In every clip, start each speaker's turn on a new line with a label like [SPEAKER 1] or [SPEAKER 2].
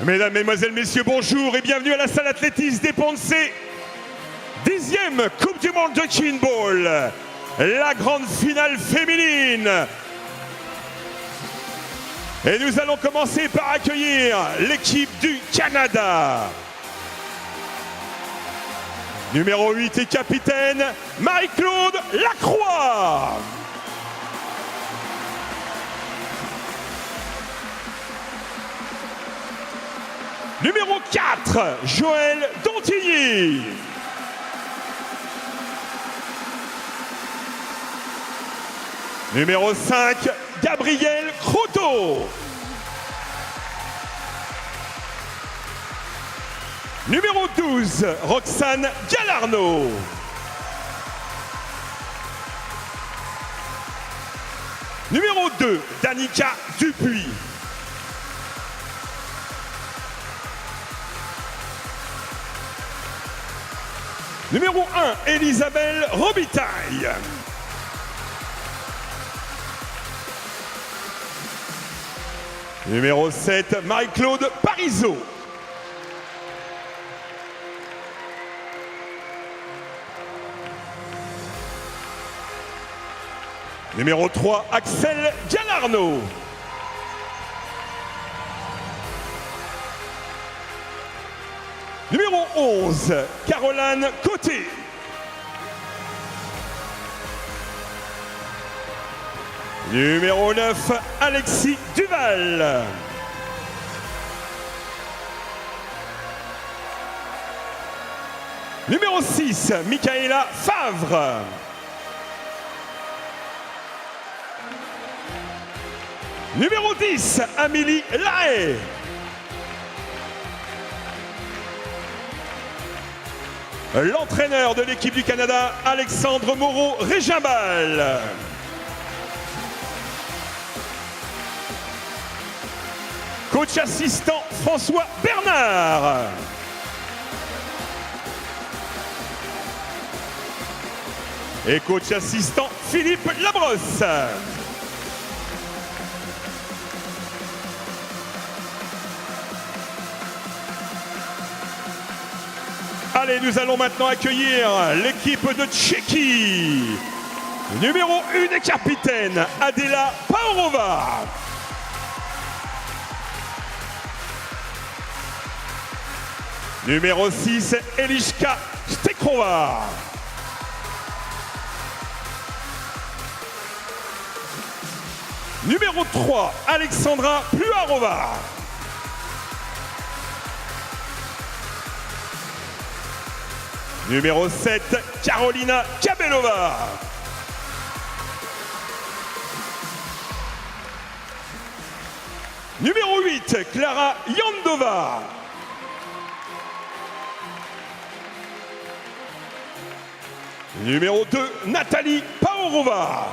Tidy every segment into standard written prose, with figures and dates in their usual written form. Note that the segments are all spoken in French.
[SPEAKER 1] Mesdames, Mesdemoiselles, Messieurs, bonjour et bienvenue à la salle athlétisme des Ponts-de-Cé. 10e Coupe du Monde de Kinball, la grande finale féminine. Et nous allons commencer par accueillir l'équipe du Canada. Numéro 8 et capitaine, Marie-Claude Lacroix. Numéro 4, Joël Dontilly. Numéro 5, Gabriel Croteau. Numéro 12, Roxane Gallarno. Numéro 2, Danica Dupuis. Numéro 1, Elisabelle Robitaille. Numéro 7, Marie-Claude Parizeau. Numéro 3, Axel Gallarno. Numéro 11, Caroline Côté. Numéro 9, Alexis Duval. Numéro 6, Michaela Favre. Numéro 10, Amélie Lahaye. L'entraîneur de l'équipe du Canada, Alexandre Moreau-Régimbal. Coach assistant, François Bernard. Et coach assistant, Philippe Labrosse. Allez, nous allons maintenant accueillir l'équipe de Tchéquie. Numéro 1 et capitaine, Adela Paurova. Numéro 6, Eliška Stekrova. Numéro 3, Alexandra Pluharova. Numéro 7, Carolina Kabelova. Numéro 8, Clara Yandova. Numéro 2, Nathalie Paorova.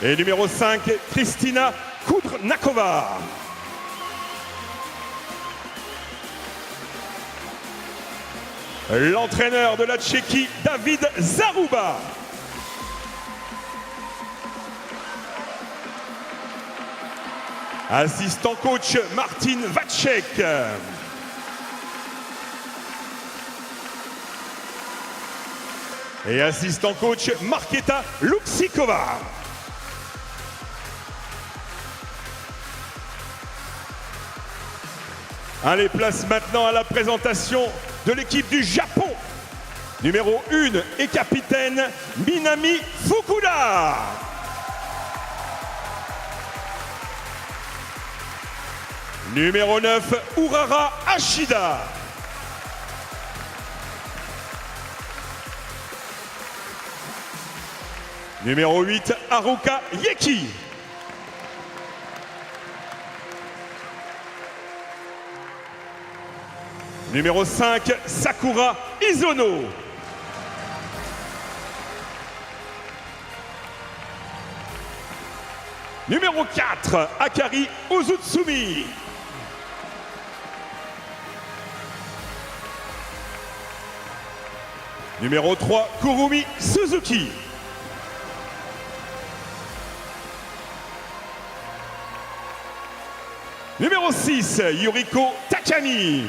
[SPEAKER 1] Et numéro 5, Kristina Kudrnakova. L'entraîneur de la Tchéquie, David Zaruba. Assistant coach, Martin Vacek. Et assistant coach, Marketa Luksikova. Allez, place maintenant à la présentation de l'équipe du Japon. Numéro 1 et capitaine, Minami Fukuda. Numéro 9, Urara Ashida. Numéro 8, Haruka Yeki. Numéro 5, Sakura Isono. Numéro 4, Akari Ozutsumi. Numéro 3, Kurumi Suzuki. Numéro 6, Yuriko Takami.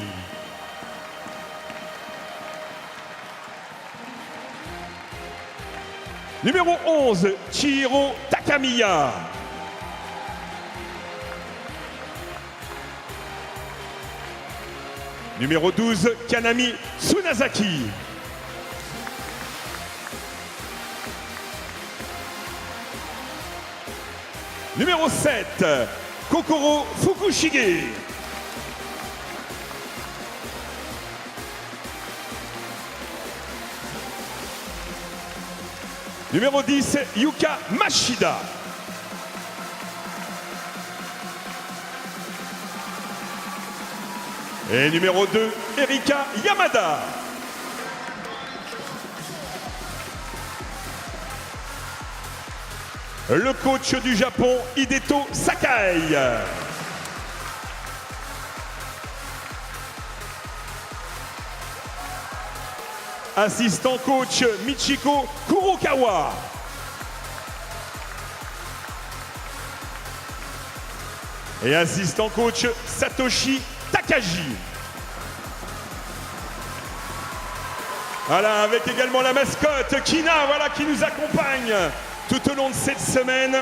[SPEAKER 1] Numéro 11, Chihiro Takamiya. Numéro 12, Kanami Tsunazaki. Numéro 7, Kokoro Fukushige. Numéro 10, Yuka Mashida. Et numéro 2, Erika Yamada. Le coach du Japon, Hideto Sakai. Assistant coach, Michiko Kurokawa. Et assistant coach, Satoshi Takagi. Voilà, avec également la mascotte Kina, voilà, qui nous accompagne tout au long de cette semaine.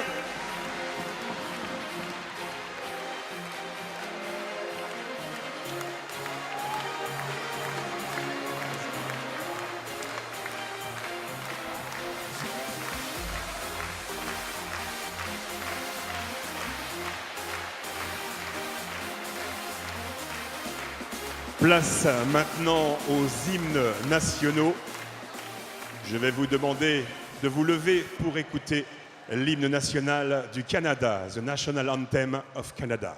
[SPEAKER 1] Place maintenant aux hymnes nationaux. Je vais vous demander de vous lever pour écouter l'hymne national du Canada, the National Anthem of Canada.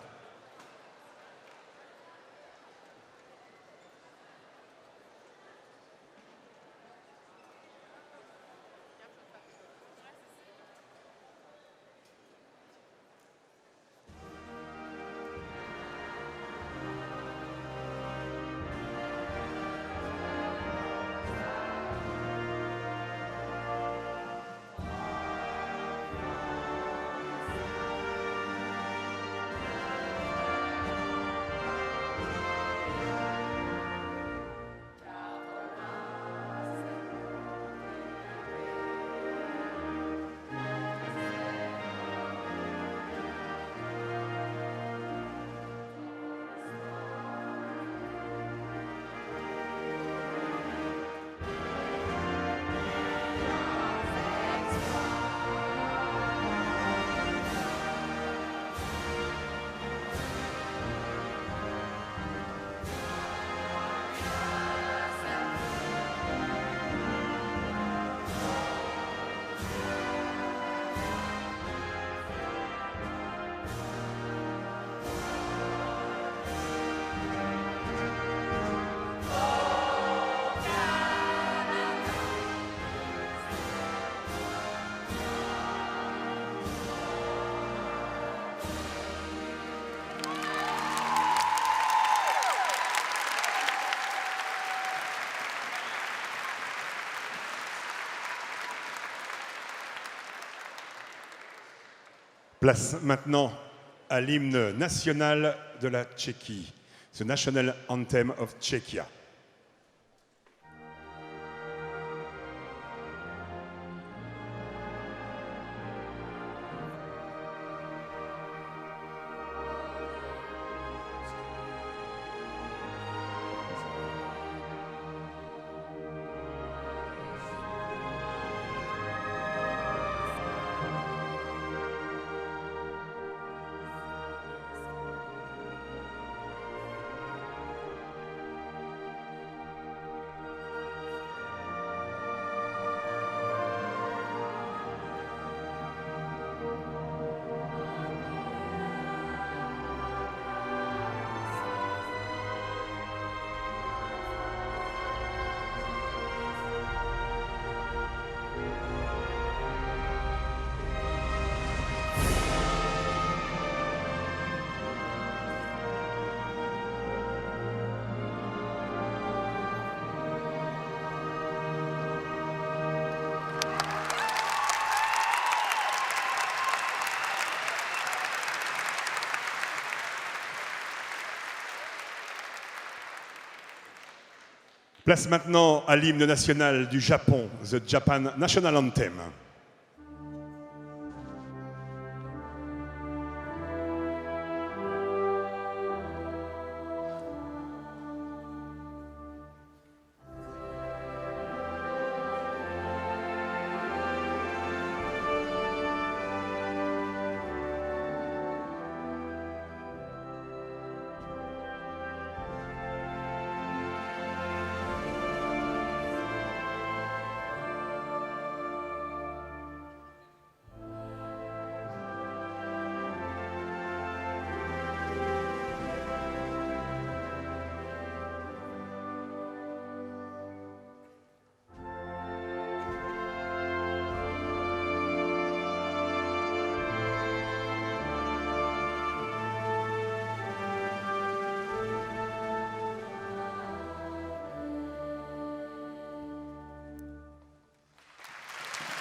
[SPEAKER 1] Place maintenant à l'hymne national de la Tchéquie, the National Anthem of Czechia. Place maintenant à l'hymne national du Japon, The Japan National Anthem.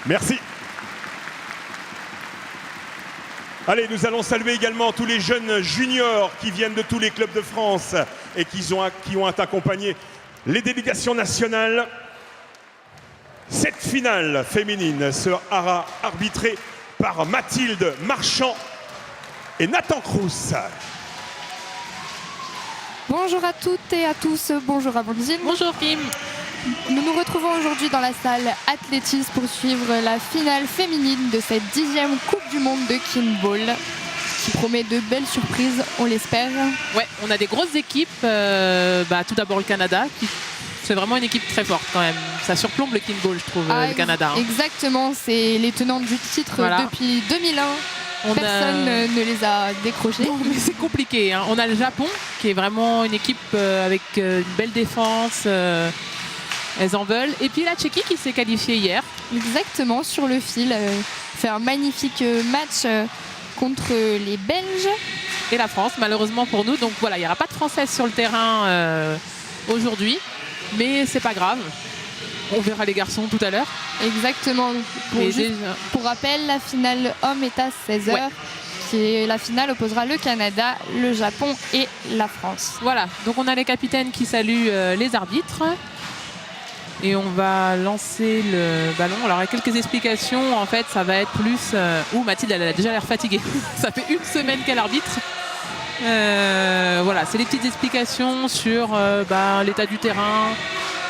[SPEAKER 1] Merci. Allez, nous allons saluer également tous les jeunes juniors qui viennent de tous les clubs de France et qui ont accompagné les délégations nationales. Cette finale féminine sera arbitrée par Mathilde Marchand et Nathan Crous.
[SPEAKER 2] Bonjour à toutes et à tous, bonjour Amandine.
[SPEAKER 3] Bonjour Kim.
[SPEAKER 2] Nous nous retrouvons aujourd'hui dans la salle athlétisme pour suivre la finale féminine de cette 10e Coupe du Monde de Kinball qui promet de belles surprises, on l'espère.
[SPEAKER 3] Ouais, on a des grosses équipes. Tout d'abord le Canada, c'est vraiment une équipe très forte quand même. Ça surplombe le Kinball, je trouve, le Canada.
[SPEAKER 2] Exactement, c'est les tenants du titre depuis 2001. Personne ne les a décrochés.
[SPEAKER 3] Non, mais c'est compliqué. Hein. On a le Japon qui est vraiment une équipe avec une belle défense. Elles en veulent. Et puis la Tchéquie qui s'est qualifiée hier.
[SPEAKER 2] Exactement, sur le fil. Fait un magnifique match contre les Belges.
[SPEAKER 3] Et la France, malheureusement pour nous. Donc voilà, il n'y aura pas de Françaises sur le terrain aujourd'hui. Mais c'est pas grave. On verra les garçons tout à l'heure.
[SPEAKER 2] Exactement. Pour rappel, la finale homme est à 16h. Ouais. La finale opposera le Canada, le Japon et la France.
[SPEAKER 3] Voilà, donc on a les capitaines qui saluent les arbitres. Et on va lancer le ballon. Alors, il y a quelques explications. En fait, ça va être plus... Mathilde, elle a déjà l'air fatiguée. Ça fait une semaine qu'elle arbitre. Voilà, c'est les petites explications sur l'état du terrain.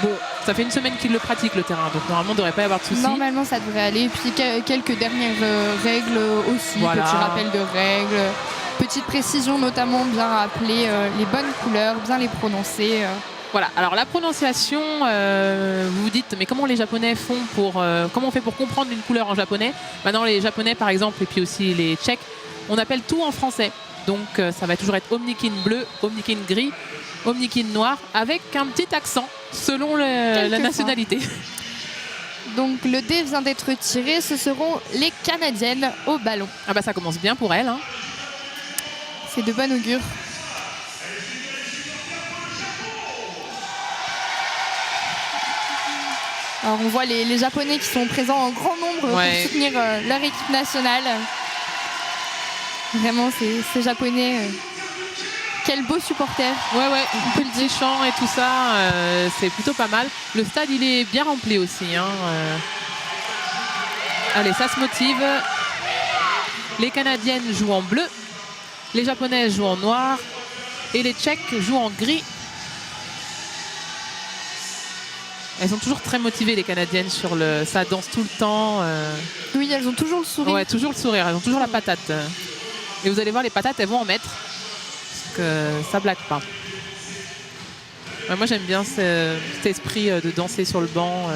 [SPEAKER 3] Bon, ça fait une semaine qu'il le pratique, le terrain. Donc, normalement, il ne devrait pas y avoir de soucis.
[SPEAKER 2] Normalement, ça devrait aller. Et puis, quelques dernières règles aussi. Voilà. Petit rappel de règles. Petite précision, notamment, bien rappeler les bonnes couleurs, bien les prononcer.
[SPEAKER 3] Voilà, alors la prononciation, vous vous dites, mais comment les Japonais font comment on fait pour comprendre une couleur en japonais? Maintenant, les Japonais, par exemple, et puis aussi les Tchèques, on appelle tout en français. Donc, ça va toujours être Omnikin bleu, Omnikin gris, Omnikin noir, avec un petit accent selon la nationalité.
[SPEAKER 2] Donc, le dé vient d'être tiré, ce seront les Canadiennes au ballon.
[SPEAKER 3] Ah bah ça commence bien pour elles. Hein.
[SPEAKER 2] C'est de bon augure. Alors on voit les Japonais qui sont présents en grand nombre pour soutenir leur équipe nationale. Vraiment, ces Japonais, quels beaux supporters.
[SPEAKER 3] Ouais, un peu le petit chant et tout ça, c'est plutôt pas mal. Le stade, il est bien rempli aussi. Hein. Allez, ça se motive. Les Canadiennes jouent en bleu, les Japonaises jouent en noir et les Tchèques jouent en gris. Elles sont toujours très motivées, les Canadiennes, ça danse tout le temps.
[SPEAKER 2] Oui, elles ont toujours le sourire.
[SPEAKER 3] Ouais, toujours le sourire, elles ont toujours la patate. Et vous allez voir, les patates, elles vont en mettre. Parce que ça blague pas. Ouais, moi, j'aime bien cet esprit de danser sur le banc.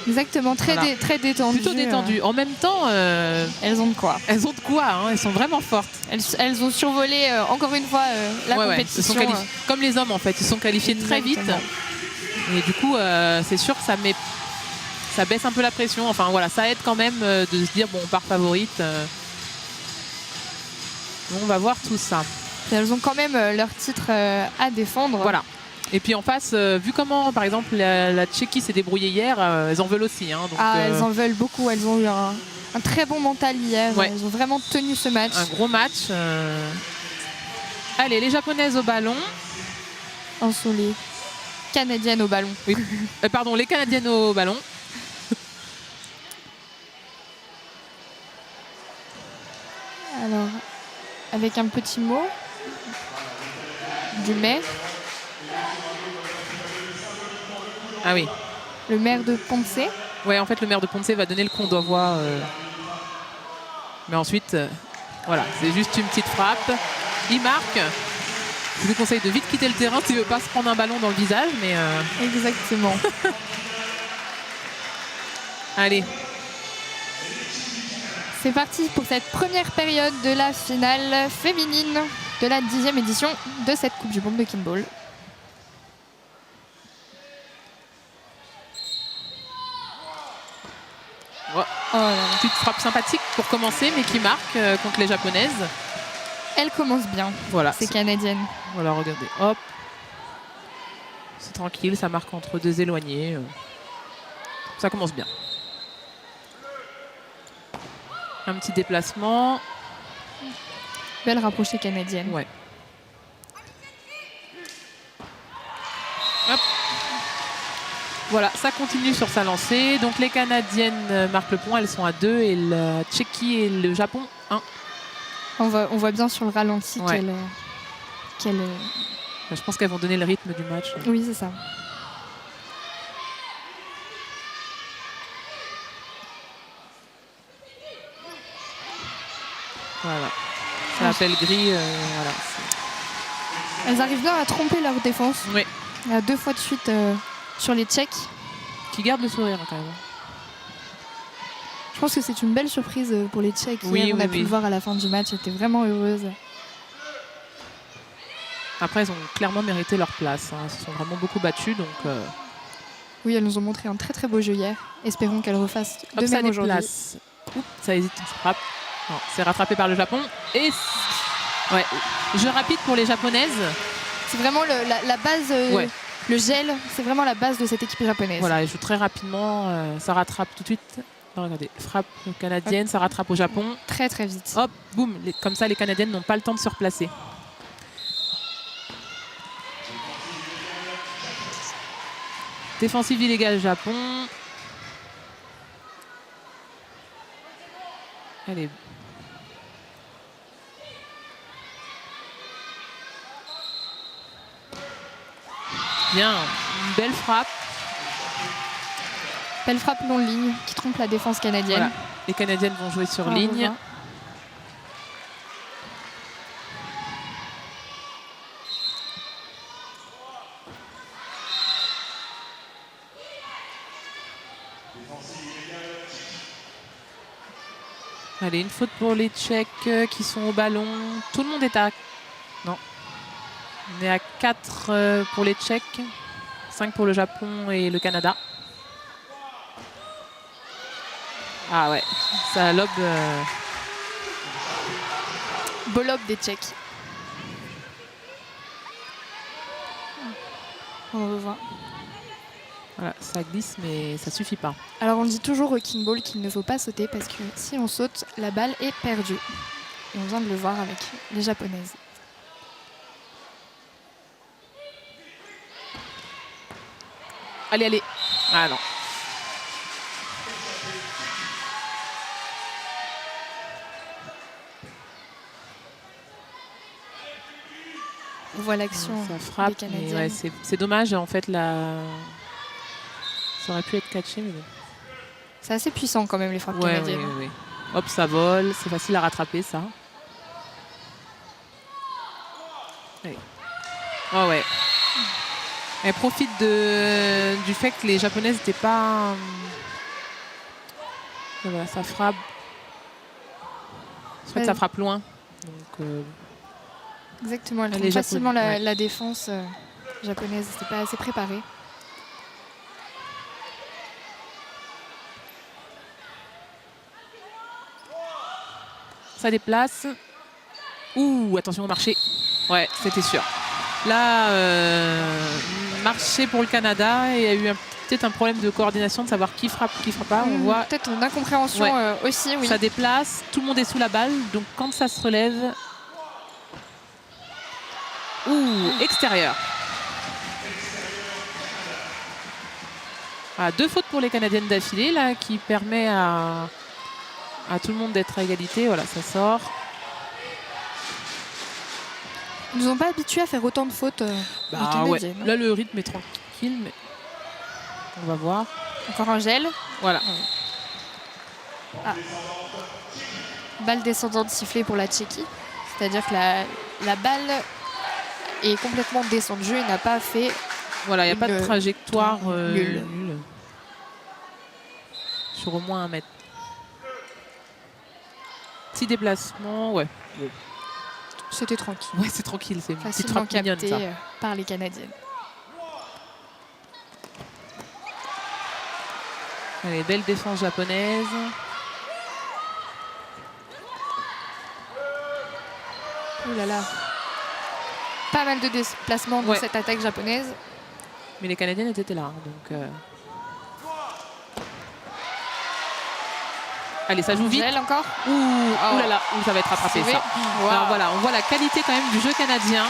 [SPEAKER 2] Exactement, très détendu.
[SPEAKER 3] Plutôt détendu. En même temps...
[SPEAKER 2] elles ont de quoi.
[SPEAKER 3] Elles ont de quoi, hein, elles sont vraiment fortes.
[SPEAKER 2] Elles ont survolé, encore une fois, la compétition.
[SPEAKER 3] Comme les hommes, en fait. Ils sont qualifiés très vite. Et du coup, c'est sûr que ça baisse un peu la pression. Enfin, voilà, ça aide quand même de se dire, bon, on part favorite. On va voir tout ça.
[SPEAKER 2] Et elles ont quand même leur titre à défendre.
[SPEAKER 3] Voilà. Et puis en face, vu comment, par exemple, la Tchéquie s'est débrouillée hier, elles en veulent aussi. Hein, donc,
[SPEAKER 2] elles en veulent beaucoup. Elles ont eu un très bon mental hier. Ouais. Elles ont vraiment tenu ce match.
[SPEAKER 3] Un gros match. Allez, les Japonaises au ballon.
[SPEAKER 2] Ensoleillées. Canadiennes au ballon.
[SPEAKER 3] Oui. Pardon, les Canadiennes au ballon.
[SPEAKER 2] Alors, avec un petit mot du maire,
[SPEAKER 3] Ah oui.
[SPEAKER 2] le maire de Ponce.
[SPEAKER 3] Ouais, en fait, le maire de Ponce va donner le coup d'envoi. Mais ensuite, voilà, c'est juste une petite frappe. Il marque. Je vous conseille de vite quitter le terrain s'il ne veut pas se prendre un ballon dans le visage. Mais
[SPEAKER 2] Exactement.
[SPEAKER 3] allez,
[SPEAKER 2] C'est parti pour cette première période de la finale féminine de la 10e édition de cette Coupe du Monde de Kinball.
[SPEAKER 3] oh,
[SPEAKER 2] Oh là là.
[SPEAKER 3] petite frappe sympathique pour commencer, mais qui marque contre les Japonaises.
[SPEAKER 2] Elle commence bien,
[SPEAKER 3] Voilà,
[SPEAKER 2] ces Canadiennes.
[SPEAKER 3] voilà, regardez, hop. C'est tranquille, ça marque entre deux éloignés. Ça commence bien. Un petit déplacement.
[SPEAKER 2] Belle rapprochée canadienne.
[SPEAKER 3] Ouais. Hop. Voilà, ça continue sur sa lancée. Donc les Canadiennes marquent le point, elles sont à 2 et la Tchéquie et le Japon 1.
[SPEAKER 2] On voit bien sur le ralenti
[SPEAKER 3] Ouais.
[SPEAKER 2] qu'elle.
[SPEAKER 3] Je pense qu'elles vont donner le rythme du match.
[SPEAKER 2] Oui, c'est ça.
[SPEAKER 3] Voilà. Ça appelle gris. Voilà.
[SPEAKER 2] Elles arrivent bien à tromper leur défense.
[SPEAKER 3] Oui.
[SPEAKER 2] Il y a 2 fois de suite sur les Tchèques.
[SPEAKER 3] Qui garde le sourire quand même.
[SPEAKER 2] Je pense que c'est une belle surprise pour les Tchèques.
[SPEAKER 3] Oui,
[SPEAKER 2] Hier, on a
[SPEAKER 3] oui,
[SPEAKER 2] pu
[SPEAKER 3] oui.
[SPEAKER 2] le voir à la fin du match. Elles étaient vraiment heureuses.
[SPEAKER 3] Après, elles ont clairement mérité leur place. Elles se sont vraiment beaucoup battues. Donc,
[SPEAKER 2] Oui, elles nous ont montré un très très beau jeu hier. Espérons qu'elles refassent de
[SPEAKER 3] hop, ça
[SPEAKER 2] même aujourd'hui.
[SPEAKER 3] déplace. Oups, ça hésite, une frappe. Non, c'est rattrapé par le Japon. Et ouais, jeu rapide pour les Japonaises.
[SPEAKER 2] C'est vraiment la base,
[SPEAKER 3] Ouais.
[SPEAKER 2] le gel, c'est vraiment la base de cette équipe japonaise.
[SPEAKER 3] Voilà, elles jouent très rapidement. Ça rattrape tout de suite. Non, regardez, frappe canadienne, ça rattrape au Japon.
[SPEAKER 2] Très très vite.
[SPEAKER 3] Hop, boum. Comme ça, les Canadiennes n'ont pas le temps de se replacer. Défensive illégale Japon. Allez. Bien, une belle frappe.
[SPEAKER 2] Belle frappe longue ligne qui trompe la défense canadienne.
[SPEAKER 3] Voilà. Les Canadiennes vont jouer sur
[SPEAKER 2] On
[SPEAKER 3] ligne.
[SPEAKER 2] revoit.
[SPEAKER 3] Allez, une faute pour les Tchèques qui sont au ballon. Tout le monde est à... Non. On est à 4 pour les Tchèques. 5 pour le Japon et le Canada. Ah ouais, ça lobe.
[SPEAKER 2] Beau lob des Tchèques. On revoit.
[SPEAKER 3] Voilà, ça glisse, mais ça suffit pas.
[SPEAKER 2] Alors on dit toujours au Kinball qu'il ne faut pas sauter parce que si on saute, la balle est perdue. Et on vient de le voir avec les Japonaises.
[SPEAKER 3] Allez, allez. Ah non.
[SPEAKER 2] On voit l'action
[SPEAKER 3] Ça
[SPEAKER 2] des
[SPEAKER 3] frappe. Mais
[SPEAKER 2] Canadiennes.
[SPEAKER 3] ouais, c'est dommage, en fait, ça aurait pu être catché, mais bon.
[SPEAKER 2] C'est assez puissant quand même les frappes
[SPEAKER 3] Ouais,
[SPEAKER 2] canadiennes.
[SPEAKER 3] ouais, ouais. Hop, ça vole. C'est facile à rattraper, ça. Allez. Oh ouais. Elle profite du fait que les Japonaises n'étaient pas... Et voilà, ça frappe. En fait,
[SPEAKER 2] Ouais.
[SPEAKER 3] ça frappe loin. Donc,
[SPEAKER 2] Exactement, elle
[SPEAKER 3] Les
[SPEAKER 2] trompe facilement
[SPEAKER 3] Japonais, ouais.
[SPEAKER 2] la défense japonaise. C'était pas assez préparé.
[SPEAKER 3] ça déplace. Ouh, attention au marché. Ouais, c'était sûr. Là, marché pour le Canada. Et il y a eu peut-être un problème de coordination, de savoir qui frappe pas. On voit,
[SPEAKER 2] Peut-être une incompréhension
[SPEAKER 3] Ouais.
[SPEAKER 2] aussi, oui.
[SPEAKER 3] ça déplace. Tout le monde est sous la balle. Donc, quand ça se relève... Ouh, extérieur. Ah, 2 fautes pour les Canadiennes d'affilée, là, qui permet à tout le monde d'être à égalité. Voilà, ça sort.
[SPEAKER 2] Ils nous ont pas habitués à faire autant de fautes. Les
[SPEAKER 3] Ouais.
[SPEAKER 2] Canadiennes.
[SPEAKER 3] Là, le rythme est tranquille, mais on va voir.
[SPEAKER 2] Encore un gel.
[SPEAKER 3] Voilà.
[SPEAKER 2] Balle descendante sifflée pour la Tchéquie. C'est-à-dire que la balle est complètement descendue et n'a pas fait.
[SPEAKER 3] Voilà, il n'y a pas de
[SPEAKER 2] Une-
[SPEAKER 3] trajectoire
[SPEAKER 2] nulle.
[SPEAKER 3] nulle. Sur au moins 1 mètre. Petit déplacement, ouais.
[SPEAKER 2] C'était tranquille.
[SPEAKER 3] Ouais, c'est tranquille, c'est une petite
[SPEAKER 2] Facilement
[SPEAKER 3] frappe mignonne,
[SPEAKER 2] capté
[SPEAKER 3] ça.
[SPEAKER 2] par les Canadiennes.
[SPEAKER 3] Allez, belle défense japonaise.
[SPEAKER 2] Ouh là là. Pas mal de déplacements dans
[SPEAKER 3] Ouais.
[SPEAKER 2] cette attaque japonaise.
[SPEAKER 3] Mais les Canadiennes étaient là, donc... Allez, ça joue vite.
[SPEAKER 2] Gel encore.
[SPEAKER 3] Ouh là là, ça va être rattrapé,
[SPEAKER 2] Sauvé.
[SPEAKER 3] ça.
[SPEAKER 2] Wow.
[SPEAKER 3] Alors voilà, on voit la qualité quand même du jeu canadien.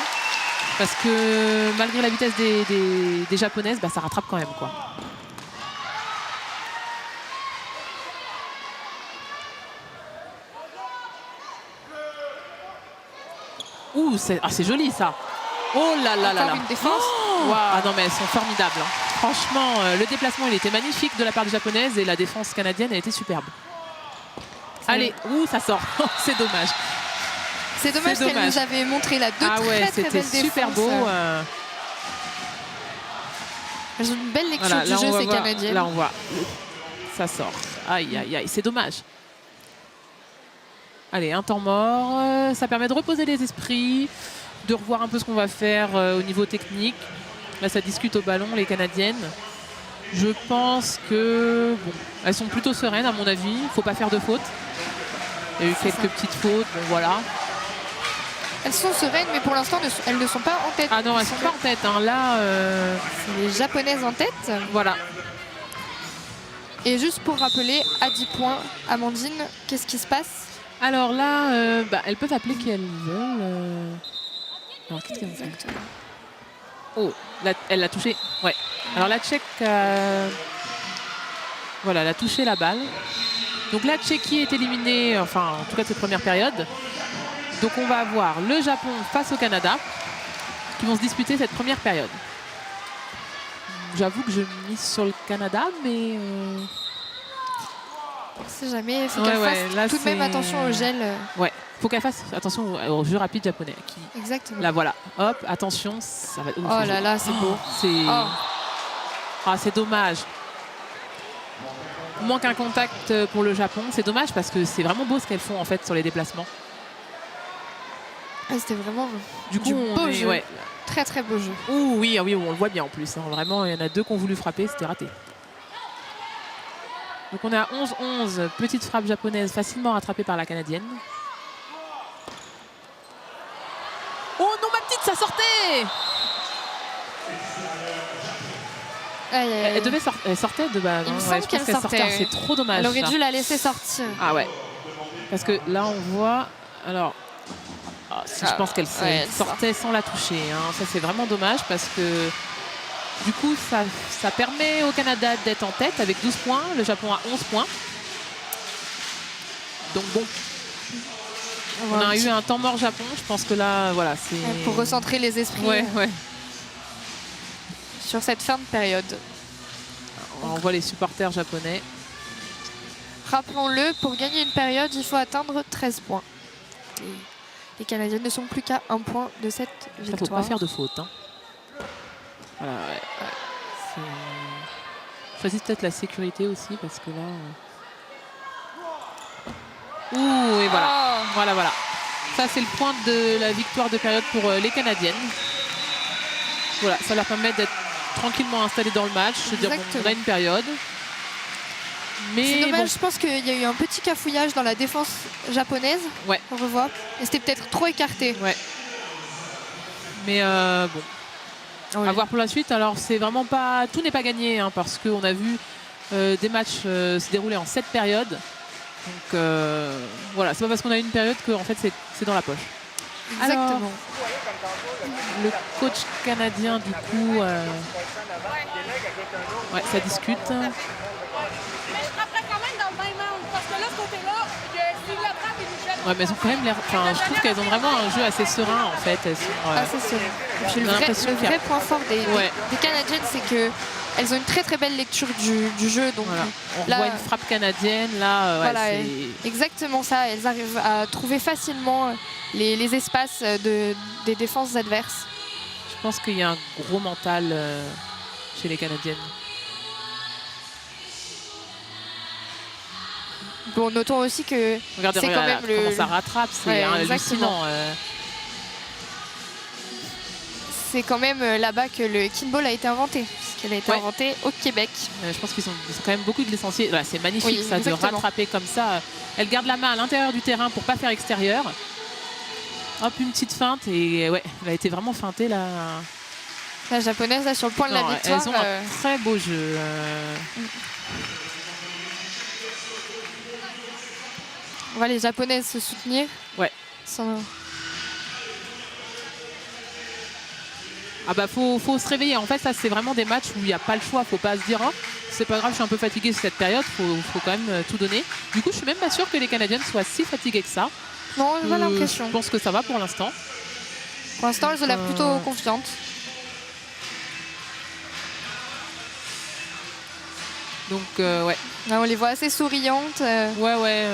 [SPEAKER 3] Parce que malgré la vitesse des japonaises, ça rattrape quand même, quoi. Ouh, c'est joli, ça. Oh là là là
[SPEAKER 2] Encore
[SPEAKER 3] là.
[SPEAKER 2] une défense.
[SPEAKER 3] Oh ah non, mais elles sont formidables, hein. Franchement, le déplacement, il était magnifique de la part des japonaises et la défense canadienne a été superbe. Allez, ouh, ça sort. C'est dommage.
[SPEAKER 2] C'est dommage
[SPEAKER 3] C'est
[SPEAKER 2] qu'elle
[SPEAKER 3] dommage.
[SPEAKER 2] nous avait montré la
[SPEAKER 3] Ah ouais,
[SPEAKER 2] très
[SPEAKER 3] c'était
[SPEAKER 2] belles
[SPEAKER 3] super
[SPEAKER 2] défenses.
[SPEAKER 3] beau.
[SPEAKER 2] Elles ont une belle lecture
[SPEAKER 3] Voilà,
[SPEAKER 2] du
[SPEAKER 3] là, on
[SPEAKER 2] jeu,
[SPEAKER 3] va
[SPEAKER 2] ces
[SPEAKER 3] voir-
[SPEAKER 2] Canadiennes.
[SPEAKER 3] Là, on voit. Ça sort. Aïe, aïe, aïe. C'est dommage. Allez, un temps mort. Ça permet de reposer les esprits, de revoir un peu ce qu'on va faire au niveau technique. Là, ça discute au ballon, les Canadiennes. Je pense que bon, elles sont plutôt sereines, à mon avis. Il ne faut pas faire de fautes. Il y a eu
[SPEAKER 2] C'est
[SPEAKER 3] quelques
[SPEAKER 2] ça.
[SPEAKER 3] petites fautes. Bon, voilà.
[SPEAKER 2] Elles sont sereines, mais pour l'instant, elles ne sont pas en tête.
[SPEAKER 3] Ah non, elles sont pas en tête, hein. Là,
[SPEAKER 2] C'est les Japonaises en tête.
[SPEAKER 3] voilà.
[SPEAKER 2] Et juste pour rappeler, à 10 points, Amandine, qu'est-ce qui se passe?
[SPEAKER 3] Alors là, elles peuvent appeler qui elles veulent. Alors, qu'est-ce qu'elles ont fait?
[SPEAKER 2] Exactement.
[SPEAKER 3] Oh, elle l'a touché. Ouais. Alors la Tchèque, voilà, elle a touché la balle. Donc la Tchéquie est éliminée, enfin en tout cas de cette première période. Donc on va avoir le Japon face au Canada qui vont se disputer cette première période. J'avoue que je mise sur le Canada, mais
[SPEAKER 2] On ne sait jamais, il faut
[SPEAKER 3] Ouais,
[SPEAKER 2] qu'elles
[SPEAKER 3] ouais,
[SPEAKER 2] fassent
[SPEAKER 3] là,
[SPEAKER 2] tout de même
[SPEAKER 3] c'est-
[SPEAKER 2] attention au gel.
[SPEAKER 3] ouais, faut qu'elle fasse attention au jeu rapide japonais. Qui...
[SPEAKER 2] Exactement.
[SPEAKER 3] Là voilà, hop, attention, ça va.
[SPEAKER 2] Oh là là, c'est beau.
[SPEAKER 3] C'est
[SPEAKER 2] Oh.
[SPEAKER 3] Ah, c'est dommage. Il manque un contact pour le Japon. C'est dommage parce que c'est vraiment beau ce qu'elles font en fait sur les déplacements.
[SPEAKER 2] Ah, c'était vraiment
[SPEAKER 3] Du coup,
[SPEAKER 2] beau jeu.
[SPEAKER 3] ouais.
[SPEAKER 2] Très très beau jeu.
[SPEAKER 3] Ouh, oui, ah oui, on le voit bien en plus, hein. Vraiment, il y en a 2 qui ont voulu frapper, c'était raté. Donc on est à 11-11. Petite frappe japonaise facilement rattrapée par la Canadienne. Oh non, ma petite, ça sortait.
[SPEAKER 2] Aïe, aïe, aïe.
[SPEAKER 3] Elle sortait de base.
[SPEAKER 2] Il me
[SPEAKER 3] hein.
[SPEAKER 2] semble
[SPEAKER 3] Je pense
[SPEAKER 2] qu'elle
[SPEAKER 3] qu'elle
[SPEAKER 2] sortait, oui.
[SPEAKER 3] C'est trop dommage.
[SPEAKER 2] Elle aurait
[SPEAKER 3] ça.
[SPEAKER 2] dû la laisser sortir.
[SPEAKER 3] Ah ouais. Parce que là, on voit. Alors, je pense qu'elle
[SPEAKER 2] ouais, elle
[SPEAKER 3] sortait sans la toucher, hein. Ça, c'est vraiment dommage parce que du coup, ça permet au Canada d'être en tête avec 12 points. Le Japon a 11 points. Donc bon, on a eu un temps mort Japon. Je pense que là, voilà, c'est
[SPEAKER 2] Pour recentrer les esprits
[SPEAKER 3] Ouais, ouais.
[SPEAKER 2] sur cette fin de période.
[SPEAKER 3] On voit les supporters japonais.
[SPEAKER 2] Rappelons-le, pour gagner une période, il faut atteindre 13 points. Et les Canadiens ne sont plus qu'à 1 point de cette
[SPEAKER 3] Il ne faut
[SPEAKER 2] victoire.
[SPEAKER 3] pas faire de faute, hein. Voilà, ouais. Choisis peut-être la sécurité aussi parce que là. Ouh, et voilà.
[SPEAKER 2] Oh.
[SPEAKER 3] Voilà, voilà. Ça, c'est le point de la victoire de période pour les Canadiennes. Voilà, ça leur permet d'être tranquillement installés dans le match. Je veux dire, bon, on a une période.
[SPEAKER 2] C'est
[SPEAKER 3] Mais
[SPEAKER 2] dommage,
[SPEAKER 3] bon,
[SPEAKER 2] je pense qu'il y a eu un petit cafouillage dans la défense japonaise.
[SPEAKER 3] Ouais.
[SPEAKER 2] On revoit. Et c'était peut-être trop écarté.
[SPEAKER 3] ouais. Mais bon. À voir pour la suite. Alors, c'est vraiment pas. Tout n'est pas gagné, hein, parce qu'on a vu des matchs se dérouler en 7 périodes. Donc, voilà, c'est pas parce qu'on a une période que en fait, c'est dans la poche.
[SPEAKER 2] Exactement.
[SPEAKER 3] Alors, le coach canadien, du coup, Ouais, ça discute.
[SPEAKER 4] Mais je frapperais quand même dans le même angle. Parce que là, ce côté-là, s'il l'attrape, il nous jette.
[SPEAKER 3] Ouais, mais elles ont quand même l'air. Enfin, je trouve qu'elles ont vraiment un jeu assez serein en fait. Elles sont,
[SPEAKER 2] Ah, c'est sûr. Et puis
[SPEAKER 3] on
[SPEAKER 2] le
[SPEAKER 3] a
[SPEAKER 2] vrai,
[SPEAKER 3] l'impression qu'il y a-
[SPEAKER 2] vrai point fort
[SPEAKER 3] Ouais.
[SPEAKER 2] des Canadiennes, c'est que elles ont une très très belle lecture du jeu. Donc
[SPEAKER 3] voilà. On
[SPEAKER 2] là,
[SPEAKER 3] voit une frappe canadienne là. Ouais,
[SPEAKER 2] voilà,
[SPEAKER 3] c'est-
[SPEAKER 2] exactement ça. Elles arrivent à trouver facilement les espaces des défenses adverses.
[SPEAKER 3] Je pense qu'il y a un gros mental chez les Canadiennes.
[SPEAKER 2] Bon, notons aussi que
[SPEAKER 3] Regardez,
[SPEAKER 2] c'est quand
[SPEAKER 3] regarde,
[SPEAKER 2] même
[SPEAKER 3] comment ça rattrape, c'est
[SPEAKER 2] Ouais,
[SPEAKER 3] hallucinant.
[SPEAKER 2] c'est quand même là-bas que le kinball a été inventé. Parce qu'elle a été
[SPEAKER 3] Ouais.
[SPEAKER 2] inventée au Québec.
[SPEAKER 3] Je pense qu'ils ont quand même beaucoup de licenciés. Voilà, c'est magnifique
[SPEAKER 2] Oui,
[SPEAKER 3] ça de
[SPEAKER 2] exactement.
[SPEAKER 3] rattraper comme ça. Elle garde la main à l'intérieur du terrain pour pas faire extérieur. Hop, une petite feinte et ouais, elle a été vraiment feintée là.
[SPEAKER 2] La japonaise là sur le point de
[SPEAKER 3] Non,
[SPEAKER 2] la victoire.
[SPEAKER 3] elles ont un très beau jeu.
[SPEAKER 2] On voit les japonaises se soutenir.
[SPEAKER 3] Ouais.
[SPEAKER 2] Sans-
[SPEAKER 3] Ah bah faut se réveiller. En fait, ça c'est vraiment des matchs où il n'y a pas le choix. Faut pas se dire oh, c'est pas grave, je suis un peu fatiguée cette période. Faut quand même tout donner. Du coup, je suis même pas sûre que les Canadiennes soient si fatiguées que ça.
[SPEAKER 2] Non, j'ai pas l'impression.
[SPEAKER 3] Je pense que ça va pour l'instant.
[SPEAKER 2] Pour l'instant, elles ont l'air plutôt confiantes.
[SPEAKER 3] Donc ouais.
[SPEAKER 2] Là, on les voit assez souriantes.
[SPEAKER 3] Ouais.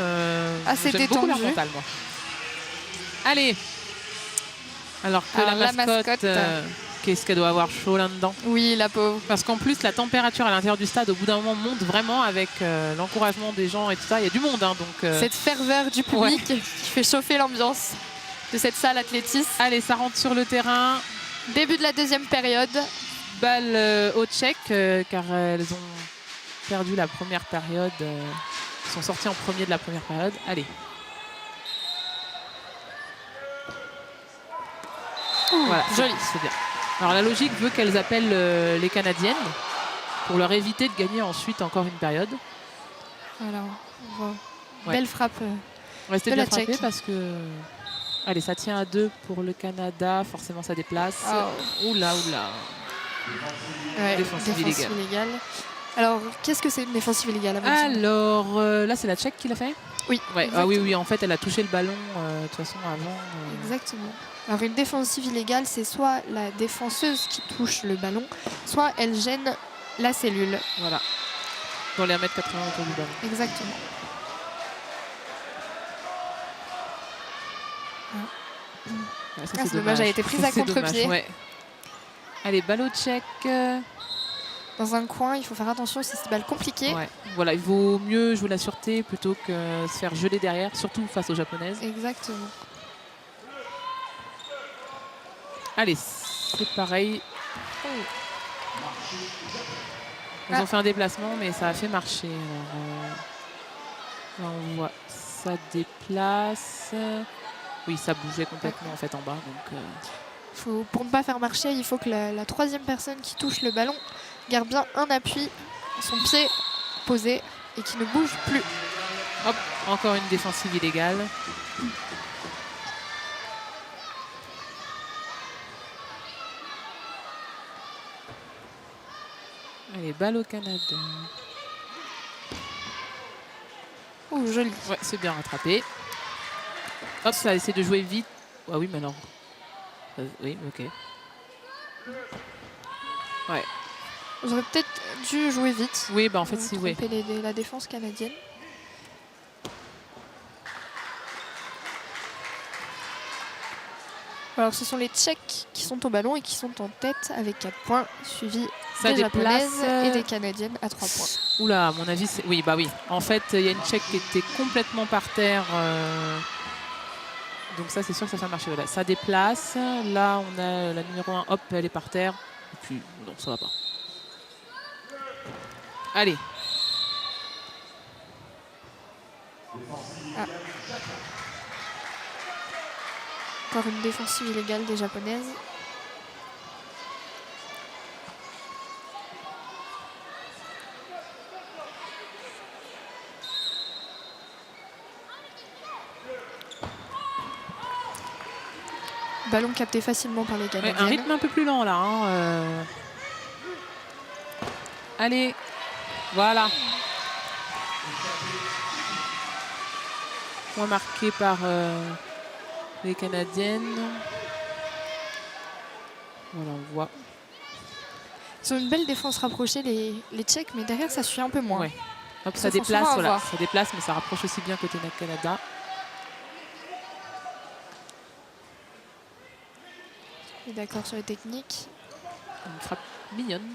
[SPEAKER 2] Assez
[SPEAKER 3] j'aime beaucoup leur
[SPEAKER 2] détendues.
[SPEAKER 3] mental, moi. Allez. Alors que
[SPEAKER 2] Alors,
[SPEAKER 3] la
[SPEAKER 2] la
[SPEAKER 3] mascotte,
[SPEAKER 2] mascotte,
[SPEAKER 3] qu'est-ce qu'elle doit avoir chaud là-dedans.
[SPEAKER 2] Oui, la pauvre.
[SPEAKER 3] Parce qu'en plus, la température à l'intérieur du stade, au bout d'un moment, monte vraiment avec l'encouragement des gens et tout ça. Il y a du monde, hein, donc.
[SPEAKER 2] Cette ferveur du public qui fait chauffer l'ambiance de cette salle athlétisme.
[SPEAKER 3] Allez, ça rentre sur le terrain.
[SPEAKER 2] Début de la deuxième période.
[SPEAKER 3] Balle au Tchèque, car elles ont perdu la première période. Elles sont sorties en premier de la première période. Allez. Voilà,
[SPEAKER 2] joli.
[SPEAKER 3] c'est bien. Alors la logique veut qu'elles appellent les Canadiennes pour leur éviter de gagner ensuite encore une période.
[SPEAKER 2] Alors, on voit.
[SPEAKER 3] Ouais.
[SPEAKER 2] Belle frappe.
[SPEAKER 3] Restez
[SPEAKER 2] De
[SPEAKER 3] bien
[SPEAKER 2] la
[SPEAKER 3] frappés
[SPEAKER 2] Tchèque.
[SPEAKER 3] parce que... Allez, ça tient à 2 pour le Canada. Forcément, ça déplace.
[SPEAKER 2] Oh.
[SPEAKER 3] Oula.
[SPEAKER 2] Ouais,
[SPEAKER 3] Défensive illégale.
[SPEAKER 2] illégale. Alors, qu'est-ce que c'est une défensive illégale à votre sens?
[SPEAKER 3] Alors, là, c'est la Tchèque qui l'a fait?
[SPEAKER 2] Oui.
[SPEAKER 3] Ouais. Ah
[SPEAKER 2] exactement.
[SPEAKER 3] oui, en fait, elle a touché le ballon de toute façon avant.
[SPEAKER 2] Exactement. Alors, une défensive illégale, c'est soit la défenseuse qui touche le ballon, soit elle gêne la cellule.
[SPEAKER 3] Voilà. Dans les 1m80 autour du ballon.
[SPEAKER 2] Exactement.
[SPEAKER 3] Ouais, ça,
[SPEAKER 2] Ah, c'est dommage, elle a été prise à
[SPEAKER 3] Ça, c'est
[SPEAKER 2] contre-pied.
[SPEAKER 3] dommage, ouais. Allez, balle au Tchèque.
[SPEAKER 2] Dans un coin, il faut faire attention si c'est balle compliquée.
[SPEAKER 3] Ouais. Voilà, il vaut mieux jouer la sûreté plutôt que se faire geler derrière, surtout face aux japonaises.
[SPEAKER 2] Exactement.
[SPEAKER 3] Allez, c'est pareil. Ils ont fait un déplacement, mais ça a fait marcher. Alors, là, on voit ça déplace. Oui, ça bougeait complètement en fait en bas. Donc,
[SPEAKER 2] Pour ne pas faire marcher, il faut que la troisième personne qui touche le ballon garde bien un appui, son pied posé et qui ne bouge plus.
[SPEAKER 3] hop, encore une défensive illégale. Allez, balle au Canada.
[SPEAKER 2] Oh, joli.
[SPEAKER 3] Ouais, c'est bien rattrapé. Hop, ça essaie de jouer vite. Ah oui, mais alors. Oui, ok. Ouais.
[SPEAKER 2] J'aurais peut-être dû jouer vite.
[SPEAKER 3] Oui, bah en fait, si, oui.
[SPEAKER 2] Tromper la défense canadienne. Alors, ce sont les Tchèques qui sont au ballon et qui sont en tête avec 4 points, suivis
[SPEAKER 3] Ça
[SPEAKER 2] des
[SPEAKER 3] déplace.
[SPEAKER 2] Japonaises et des Canadiennes à 3 points.
[SPEAKER 3] Oula, à mon avis, c'est. Oui, bah oui. En fait, il y a une Tchèque qui était complètement par terre. Donc, ça, c'est sûr que ça fait marcher. Voilà. Ça déplace. Là, on a la numéro 1. Hop, elle est par terre. Et puis, non, ça va pas. Allez.
[SPEAKER 2] Encore une défensive illégale des Japonaises. Ballon capté facilement par les
[SPEAKER 3] Ouais,
[SPEAKER 2] Canadiennes.
[SPEAKER 3] un rythme un peu plus lent là. Hein, Allez. Voilà. Point marqué par les Canadiennes. Voilà, on voit.
[SPEAKER 2] Ils ont une belle défense rapprochée, les Tchèques, mais derrière, ça suit un peu moins.
[SPEAKER 3] Ouais. Hop,
[SPEAKER 2] Ils
[SPEAKER 3] ça
[SPEAKER 2] se font
[SPEAKER 3] déplace,
[SPEAKER 2] souvent
[SPEAKER 3] voilà.
[SPEAKER 2] avoir.
[SPEAKER 3] Ça déplace, mais ça rapproche aussi bien côté Canada.
[SPEAKER 2] Et d'accord sur les techniques.
[SPEAKER 3] Une frappe mignonne.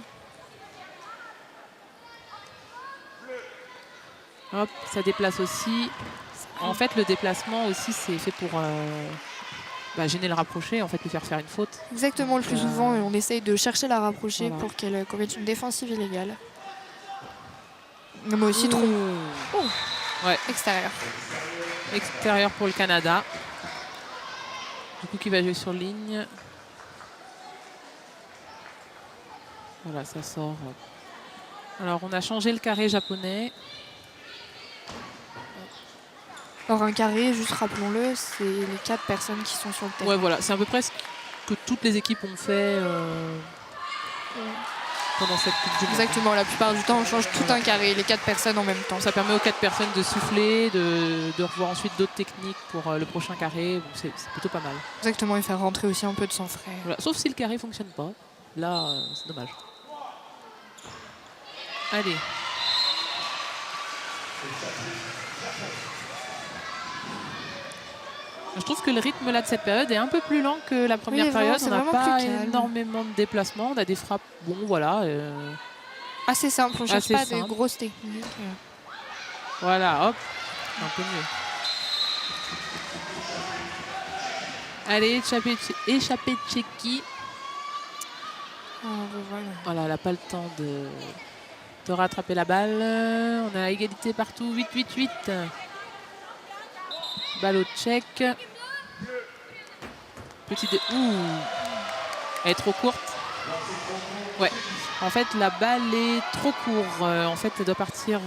[SPEAKER 3] Hop, ça déplace aussi. En fait, le déplacement aussi, c'est fait pour gêner le rapproché, en fait, lui faire une faute.
[SPEAKER 2] Exactement, le plus souvent, on essaye de chercher la rapprocher
[SPEAKER 3] Voilà.
[SPEAKER 2] pour qu'elle commette une défensive illégale. Mais aussi trop
[SPEAKER 3] Ouais,
[SPEAKER 2] extérieur.
[SPEAKER 3] extérieur pour le Canada. Du coup, qui va jouer sur ligne. Voilà, ça sort. Alors, on a changé le carré japonais.
[SPEAKER 2] Alors un carré, juste rappelons-le, c'est les 4 personnes qui sont sur le terrain.
[SPEAKER 3] Ouais, voilà, c'est à peu près ce que toutes les équipes ont fait pendant cette Coupe du Monde.
[SPEAKER 2] Exactement, la plupart du temps, on change tout un carré, les 4 personnes en même temps.
[SPEAKER 3] Ça permet aux 4 personnes de souffler, de revoir ensuite d'autres techniques pour le prochain carré. Bon, c'est plutôt pas mal.
[SPEAKER 2] Exactement, et faire rentrer aussi un peu de sang frais.
[SPEAKER 3] Voilà. Sauf si le carré fonctionne pas. Là, c'est dommage. Allez. Je trouve que le rythme là de cette période est un peu plus lent que la première
[SPEAKER 2] Oui, vraiment,
[SPEAKER 3] période.
[SPEAKER 2] c'est
[SPEAKER 3] On n'a
[SPEAKER 2] vraiment
[SPEAKER 3] pas
[SPEAKER 2] plus calme.
[SPEAKER 3] énormément de déplacements. On a des frappes, bon voilà.
[SPEAKER 2] Assez simple, on ne cherche
[SPEAKER 3] Assez
[SPEAKER 2] pas
[SPEAKER 3] simple.
[SPEAKER 2] des grosses techniques.
[SPEAKER 3] Voilà, hop, un peu mieux. Allez, échappée Tchéquie.
[SPEAKER 2] Voilà.
[SPEAKER 3] Voilà, elle n'a pas le temps de rattraper la balle. On a égalité partout, 8-8-8. Balle au Tchèque. Ouh. Elle est trop courte. Ouais. En fait, la balle est trop courte. En fait, elle doit partir...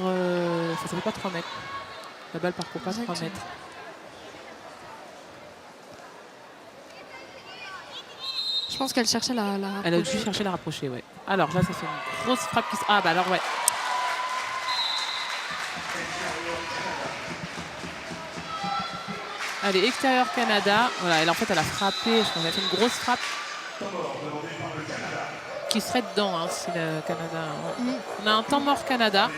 [SPEAKER 3] ça fait pas 3 mètres. La balle parcourt pas 3
[SPEAKER 2] Exactement.
[SPEAKER 3] mètres.
[SPEAKER 2] Je pense qu'elle cherchait la
[SPEAKER 3] Elle a
[SPEAKER 2] rapprocher.
[SPEAKER 3] dû chercher la rapprocher, ouais. Alors là, ça fait une grosse frappe qui se... Ah bah alors, ouais. Allez, extérieur Canada. Voilà, elle, en fait, elle a frappé. Je pense qu'elle a fait une grosse frappe. Qui serait dedans, hein, si le Canada... ouais. On a un temps mort Canada.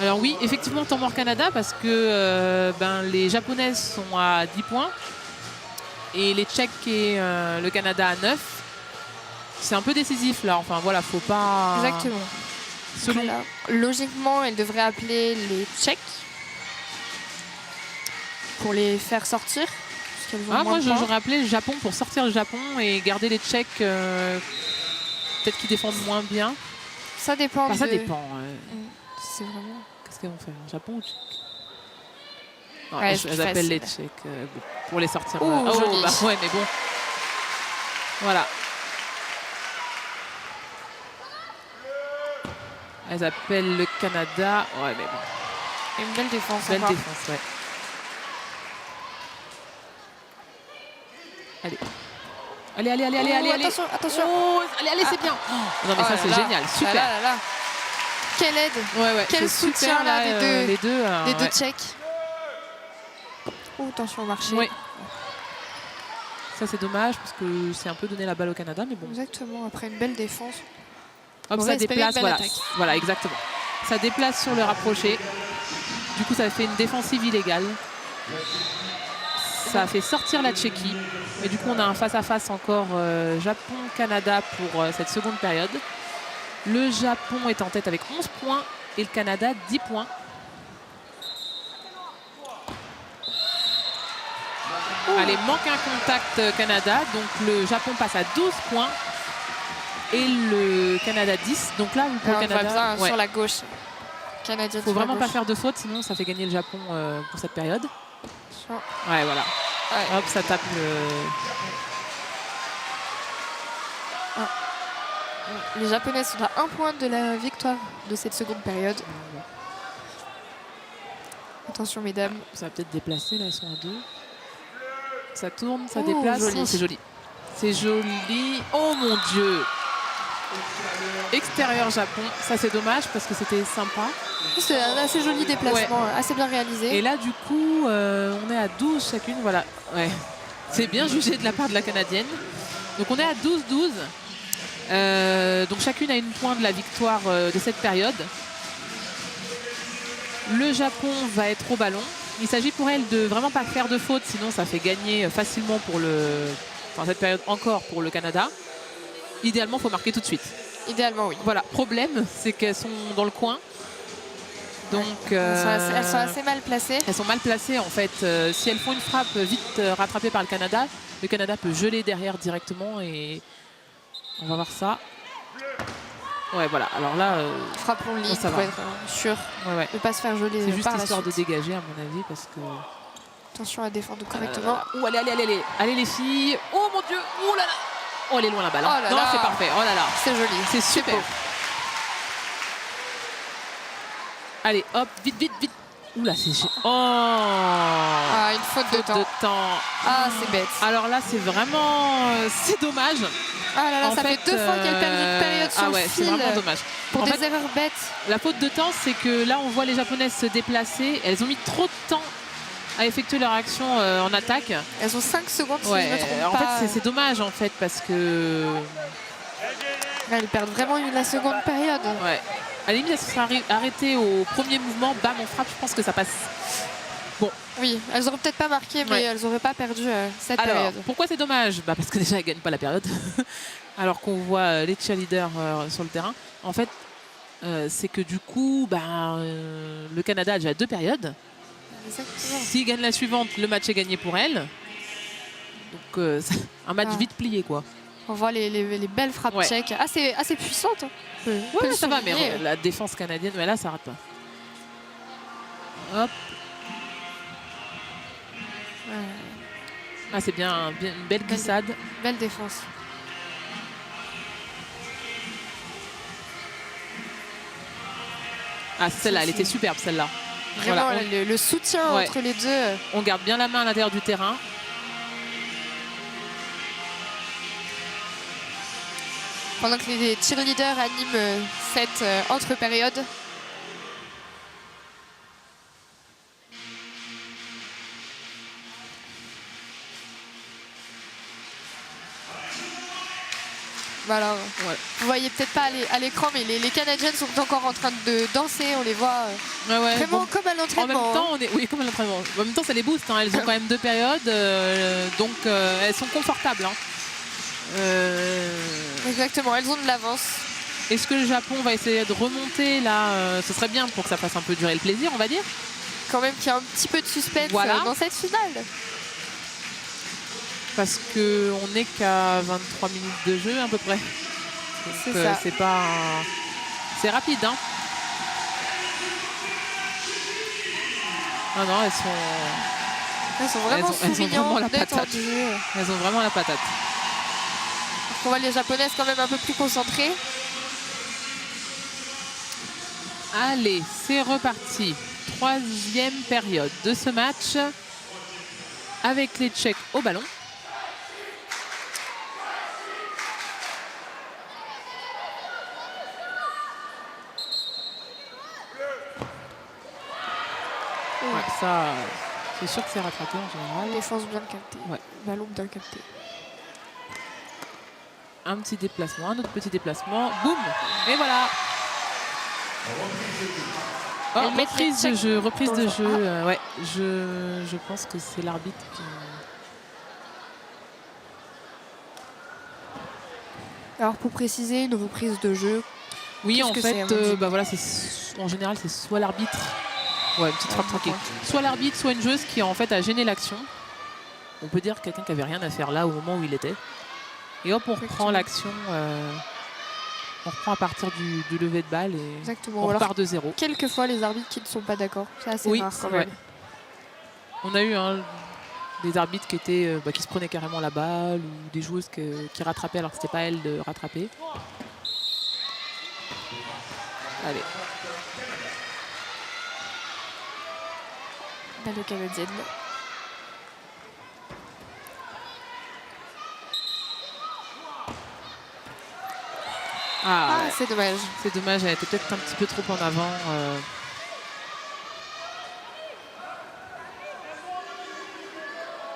[SPEAKER 3] Alors oui, effectivement, temps mort Canada, parce que les Japonaises sont à 10 points. Et les Tchèques et le Canada à 9. C'est un peu décisif, là. Enfin, voilà, faut pas...
[SPEAKER 2] Exactement.
[SPEAKER 3] Selon...
[SPEAKER 2] Voilà. Logiquement, elle devrait appeler les Tchèques pour les faire sortir. Parce qu'elles ont moins
[SPEAKER 3] moi,
[SPEAKER 2] de points.
[SPEAKER 3] j'aurais appelé le Japon pour sortir le Japon et garder les Tchèques, peut-être qu'ils défendent moins bien.
[SPEAKER 2] Ça dépend.
[SPEAKER 3] Enfin, ça
[SPEAKER 2] de-
[SPEAKER 3] dépend.
[SPEAKER 2] C'est vraiment...
[SPEAKER 3] Qu'est-ce qu'elles vont faire, Japon ou Tchèques? Non,
[SPEAKER 2] Ouais,
[SPEAKER 3] elles
[SPEAKER 2] c'est
[SPEAKER 3] appellent
[SPEAKER 2] facile.
[SPEAKER 3] les Tchèques bon, pour les sortir.
[SPEAKER 2] Ouh,
[SPEAKER 3] Voilà.
[SPEAKER 2] joli.
[SPEAKER 3] Bah ouais, mais bon. Voilà. Elles appellent le Canada. Ouais, mais bon.
[SPEAKER 2] Une belle défense.
[SPEAKER 3] Belle
[SPEAKER 2] encore.
[SPEAKER 3] défense, ouais. Allez. Allez, allez, allez, allez,
[SPEAKER 2] Oh,
[SPEAKER 3] allez, allez.
[SPEAKER 2] attention, attention.
[SPEAKER 3] Oh, allez, allez, c'est bien. Oh, non, mais
[SPEAKER 2] Oh
[SPEAKER 3] ça,
[SPEAKER 2] là
[SPEAKER 3] c'est
[SPEAKER 2] là.
[SPEAKER 3] génial. Super.
[SPEAKER 2] Là, là, là. Quelle aide
[SPEAKER 3] Ouais, ouais,
[SPEAKER 2] Quel
[SPEAKER 3] c'est
[SPEAKER 2] soutien,
[SPEAKER 3] super,
[SPEAKER 2] là, des deux-
[SPEAKER 3] les deux,
[SPEAKER 2] des deux
[SPEAKER 3] ouais.
[SPEAKER 2] Tchèques. Oh, attention au marché.
[SPEAKER 3] Oui. Ça, c'est dommage parce que c'est un peu donné la balle au Canada, mais bon.
[SPEAKER 2] Exactement, après une belle défense.
[SPEAKER 3] Hop,
[SPEAKER 2] On
[SPEAKER 3] ça
[SPEAKER 2] va espérer
[SPEAKER 3] déplace,
[SPEAKER 2] une belle
[SPEAKER 3] voilà.
[SPEAKER 2] attaque.
[SPEAKER 3] Voilà, exactement. Ça déplace sur le rapproché. Du coup, ça fait une défensive illégale. Ça a fait sortir la Tchéquie. Et du coup, on a un face-à-face encore Japon-Canada pour cette seconde période. Le Japon est en tête avec 11 points et le Canada 10 points. Allez, manque un contact Canada. Donc le Japon passe à 12 points et le Canada 10. Donc là, pour
[SPEAKER 2] Alors,
[SPEAKER 3] le
[SPEAKER 2] on voit
[SPEAKER 3] Canada,
[SPEAKER 2] bien
[SPEAKER 3] ouais.
[SPEAKER 2] sur la gauche. Canadien
[SPEAKER 3] Faut
[SPEAKER 2] sur la
[SPEAKER 3] vraiment pas
[SPEAKER 2] gauche.
[SPEAKER 3] faire de faute, sinon ça fait gagner le Japon pour cette période.
[SPEAKER 2] Attention.
[SPEAKER 3] Ouais, voilà.
[SPEAKER 2] Ouais.
[SPEAKER 3] Hop, ça tape
[SPEAKER 2] Les Japonais sont à 1 point de la victoire de cette seconde période. Attention mesdames.
[SPEAKER 3] Ça va peut-être déplacer, là, ils sont à 2. Ça tourne, ça
[SPEAKER 2] Oh,
[SPEAKER 3] déplace.
[SPEAKER 2] joli.
[SPEAKER 3] Oh, c'est joli. C'est joli. Oh mon Dieu. Extérieur Japon, ça c'est dommage parce que c'était sympa.
[SPEAKER 2] C'est un assez joli déplacement, assez bien réalisé.
[SPEAKER 3] Et là du coup, on est à 12 chacune, voilà. Ouais. C'est bien jugé de la part de la Canadienne. Donc on est à 12-12. Donc chacune a une pointe de la victoire de cette période. Le Japon va être au ballon. Il s'agit pour elle de vraiment pas faire de faute, sinon ça fait gagner facilement pour cette période encore pour le Canada. Idéalement, il faut marquer tout de suite.
[SPEAKER 2] Idéalement, oui.
[SPEAKER 3] Voilà, problème, c'est qu'elles sont dans le coin. Donc,
[SPEAKER 2] elles sont assez mal placées.
[SPEAKER 3] Elles sont mal placées en fait. Si elles font une frappe vite rattrapée par le Canada peut geler derrière directement et on va voir ça. Ouais, voilà. Alors là,
[SPEAKER 2] frappe en ligne
[SPEAKER 3] ça
[SPEAKER 2] pour
[SPEAKER 3] va.
[SPEAKER 2] être sûr de ne pas se faire geler
[SPEAKER 3] c'est juste
[SPEAKER 2] par la
[SPEAKER 3] histoire de
[SPEAKER 2] suite.
[SPEAKER 3] dégager à mon avis parce que.
[SPEAKER 2] Attention à défendre correctement.
[SPEAKER 3] Allez les filles. Oh mon Dieu. Oh là là. Oh, elle est loin la balle. Hein.
[SPEAKER 2] Oh là
[SPEAKER 3] Non,
[SPEAKER 2] là.
[SPEAKER 3] c'est parfait. Oh là là.
[SPEAKER 2] C'est joli.
[SPEAKER 3] C'est super.
[SPEAKER 2] beau.
[SPEAKER 3] Allez, hop, vite. Oula, c'est... Oh
[SPEAKER 2] Ah, une faute de temps. Ah, c'est bête.
[SPEAKER 3] Alors là, c'est vraiment... c'est dommage.
[SPEAKER 2] Ah là là,
[SPEAKER 3] En
[SPEAKER 2] ça fait 2 fois qu'elle perd une période sur
[SPEAKER 3] ah
[SPEAKER 2] le
[SPEAKER 3] ouais, c'est
[SPEAKER 2] fil
[SPEAKER 3] vraiment dommage.
[SPEAKER 2] pour
[SPEAKER 3] En
[SPEAKER 2] des
[SPEAKER 3] fait,
[SPEAKER 2] erreurs bêtes.
[SPEAKER 3] la faute de temps, c'est que là, on voit les Japonaises se déplacer. Elles ont mis trop de temps à effectuer leur action en attaque.
[SPEAKER 2] Elles ont 5 secondes si je
[SPEAKER 3] Ouais,
[SPEAKER 2] ne me trompe
[SPEAKER 3] en
[SPEAKER 2] pas.
[SPEAKER 3] fait, c'est dommage en fait parce que...
[SPEAKER 2] Elles perdent vraiment la seconde période.
[SPEAKER 3] Ouais. À la limite, elles se seraient arrêtées au premier mouvement. Bam, on frappe. Je pense que ça passe. Bon.
[SPEAKER 2] Oui, elles auraient peut-être pas marqué, mais elles n'auraient pas perdu cette
[SPEAKER 3] Alors,
[SPEAKER 2] période.
[SPEAKER 3] pourquoi c'est dommage? Parce que déjà, elles ne gagnent pas la période. Alors qu'on voit les cheerleaders sur le terrain. En fait, c'est que du coup, le Canada a déjà 2 périodes.
[SPEAKER 2] Exactement.
[SPEAKER 3] S'ils gagnent la suivante, le match est gagné pour elles. Donc, un match vite plié, quoi.
[SPEAKER 2] On voit les belles frappes tchèques, assez puissantes.
[SPEAKER 3] Ouais, ça va, mais la défense canadienne, mais là, ça rate pas. Hop. Ah, c'est bien, une belle glissade.
[SPEAKER 2] Belle défense.
[SPEAKER 3] Ah, celle-là, elle était superbe, celle-là.
[SPEAKER 2] Vraiment,
[SPEAKER 3] Voilà,
[SPEAKER 2] le soutien entre les deux.
[SPEAKER 3] On garde bien la main à l'intérieur du terrain.
[SPEAKER 2] Pendant que les cheerleaders animent cette entre-période. Alors, vous voyez peut-être pas à l'écran, mais les Canadiennes sont encore en train de danser. On les voit vraiment comme à l'entraînement.
[SPEAKER 3] En même temps, oui, comme à l'entraînement. En même temps, ça les booste. Hein. Elles ont quand même 2 périodes, donc elles sont confortables. Hein.
[SPEAKER 2] Exactement, elles ont de l'avance.
[SPEAKER 3] Est-ce que le Japon va essayer de remonter là? Ce serait bien pour que ça fasse un peu durer le plaisir, on va dire.
[SPEAKER 2] Quand même qu'il y a un petit peu de suspense dans cette finale.
[SPEAKER 3] Parce qu'on n'est qu'à 23 minutes de jeu à peu près.
[SPEAKER 2] C'est ça.
[SPEAKER 3] C'est pas... C'est rapide, hein. Non,
[SPEAKER 2] elles sont vraiment souriantes, détendues.
[SPEAKER 3] Elles ont vraiment la patate.
[SPEAKER 2] On voit les Japonaises quand même un peu plus concentrées.
[SPEAKER 3] Allez, c'est reparti. 3e période de ce match avec les Tchèques au ballon. Ouais, ça, c'est sûr que c'est rattrapé en général.
[SPEAKER 2] Défense bien captée.
[SPEAKER 3] Ouais.
[SPEAKER 2] Ballon bien capté.
[SPEAKER 3] Un petit déplacement, un autre petit déplacement. Boum! Et voilà! Oh, reprise de jeu, ouais, je pense que c'est l'arbitre qui...
[SPEAKER 2] Alors pour préciser, une reprise de jeu.
[SPEAKER 3] Oui, en fait, voilà, en général, c'est soit l'arbitre... Ouais, une petite frappe tranquille. Soit l'arbitre, soit une joueuse qui en fait a gêné l'action. On peut dire quelqu'un qui avait rien à faire là au moment où il était. Et hop, on reprend l'action. On reprend à partir du lever de balle et
[SPEAKER 2] exactement.
[SPEAKER 3] On repart de 0.
[SPEAKER 2] Quelquefois les arbitres qui ne sont pas d'accord. C'est assez rare quand même.
[SPEAKER 3] On a eu des arbitres qui se prenaient carrément la balle ou des joueuses qui rattrapaient alors que c'était pas elles de rattraper. Allez.
[SPEAKER 2] Balle canadienne. Ah,
[SPEAKER 3] ouais.
[SPEAKER 2] c'est dommage.
[SPEAKER 3] C'est dommage, elle était peut-être un petit peu trop en avant.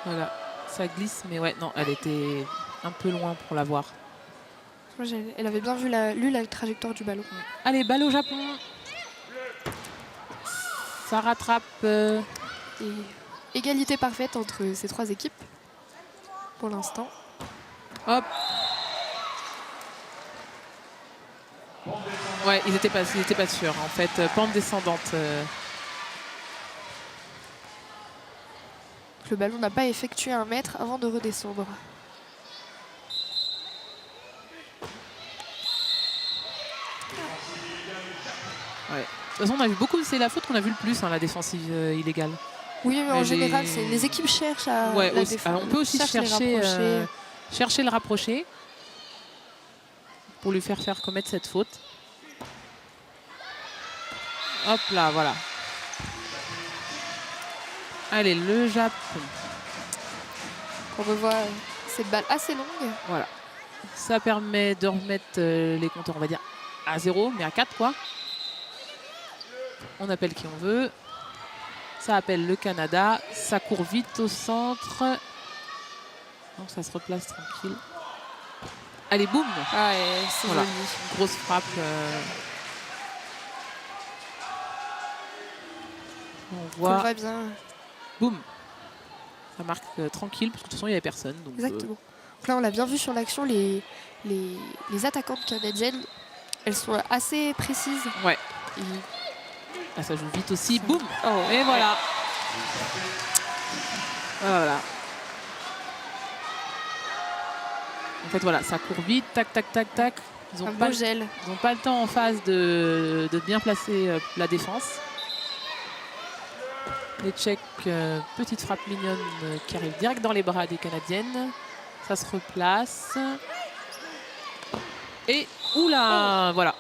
[SPEAKER 3] Voilà, ça glisse, mais ouais, non, elle était un peu loin pour la voir.
[SPEAKER 2] Moi, elle avait bien lu la trajectoire du ballon.
[SPEAKER 3] Allez, balle au Japon. Ça rattrape.
[SPEAKER 2] Et égalité parfaite entre ces trois équipes pour l'instant.
[SPEAKER 3] Hop. Ouais, ils étaient pas sûrs. En fait, pente descendante.
[SPEAKER 2] Le ballon n'a pas effectué 1 mètre avant de redescendre.
[SPEAKER 3] Ouais. De toute façon, on a vu beaucoup. C'est la faute qu'on a vu le plus, hein, la défensive illégale.
[SPEAKER 2] Oui, mais en
[SPEAKER 3] Elle
[SPEAKER 2] général,
[SPEAKER 3] est-
[SPEAKER 2] les équipes cherchent à
[SPEAKER 3] Ouais,
[SPEAKER 2] la
[SPEAKER 3] aussi.
[SPEAKER 2] défendre.
[SPEAKER 3] Alors, on peut aussi
[SPEAKER 2] Cherchent à les
[SPEAKER 3] chercher
[SPEAKER 2] rapprocher.
[SPEAKER 3] le rapprocher pour lui faire commettre cette faute. Hop là, voilà. Allez, le Japon.
[SPEAKER 2] On revoit cette balle assez longue.
[SPEAKER 3] Voilà. Ça permet de remettre les compteurs, on va dire, à 0, mais à 4, quoi. On appelle qui on veut. Ça appelle le Canada. Ça court vite au centre. Donc ça se replace tranquille. Allez, boum!
[SPEAKER 2] Ah, et c'est
[SPEAKER 3] Voilà.
[SPEAKER 2] joli.
[SPEAKER 3] Grosse frappe. On
[SPEAKER 2] On le
[SPEAKER 3] voit.
[SPEAKER 2] voit bien.
[SPEAKER 3] Boum! Ça marque tranquille, parce que de toute façon, il n'y avait personne. Donc,
[SPEAKER 2] Exactement. Donc là, on l'a bien vu sur l'action, les attaquantes canadiennes, elles sont assez précises.
[SPEAKER 3] ouais.
[SPEAKER 2] Et
[SPEAKER 3] Ah, ça joue vite aussi. Boum!
[SPEAKER 2] Oh,
[SPEAKER 3] Et voilà. Voilà. En fait, voilà, ça court vite. Tac, tac, tac, tac. Ils
[SPEAKER 2] un
[SPEAKER 3] n'ont pas,
[SPEAKER 2] beau gel.
[SPEAKER 3] le temps en phase de bien placer la défense. Les Tchèques, petite frappe mignonne qui arrive direct dans les bras des Canadiennes. Ça se replace. Et oula, voilà.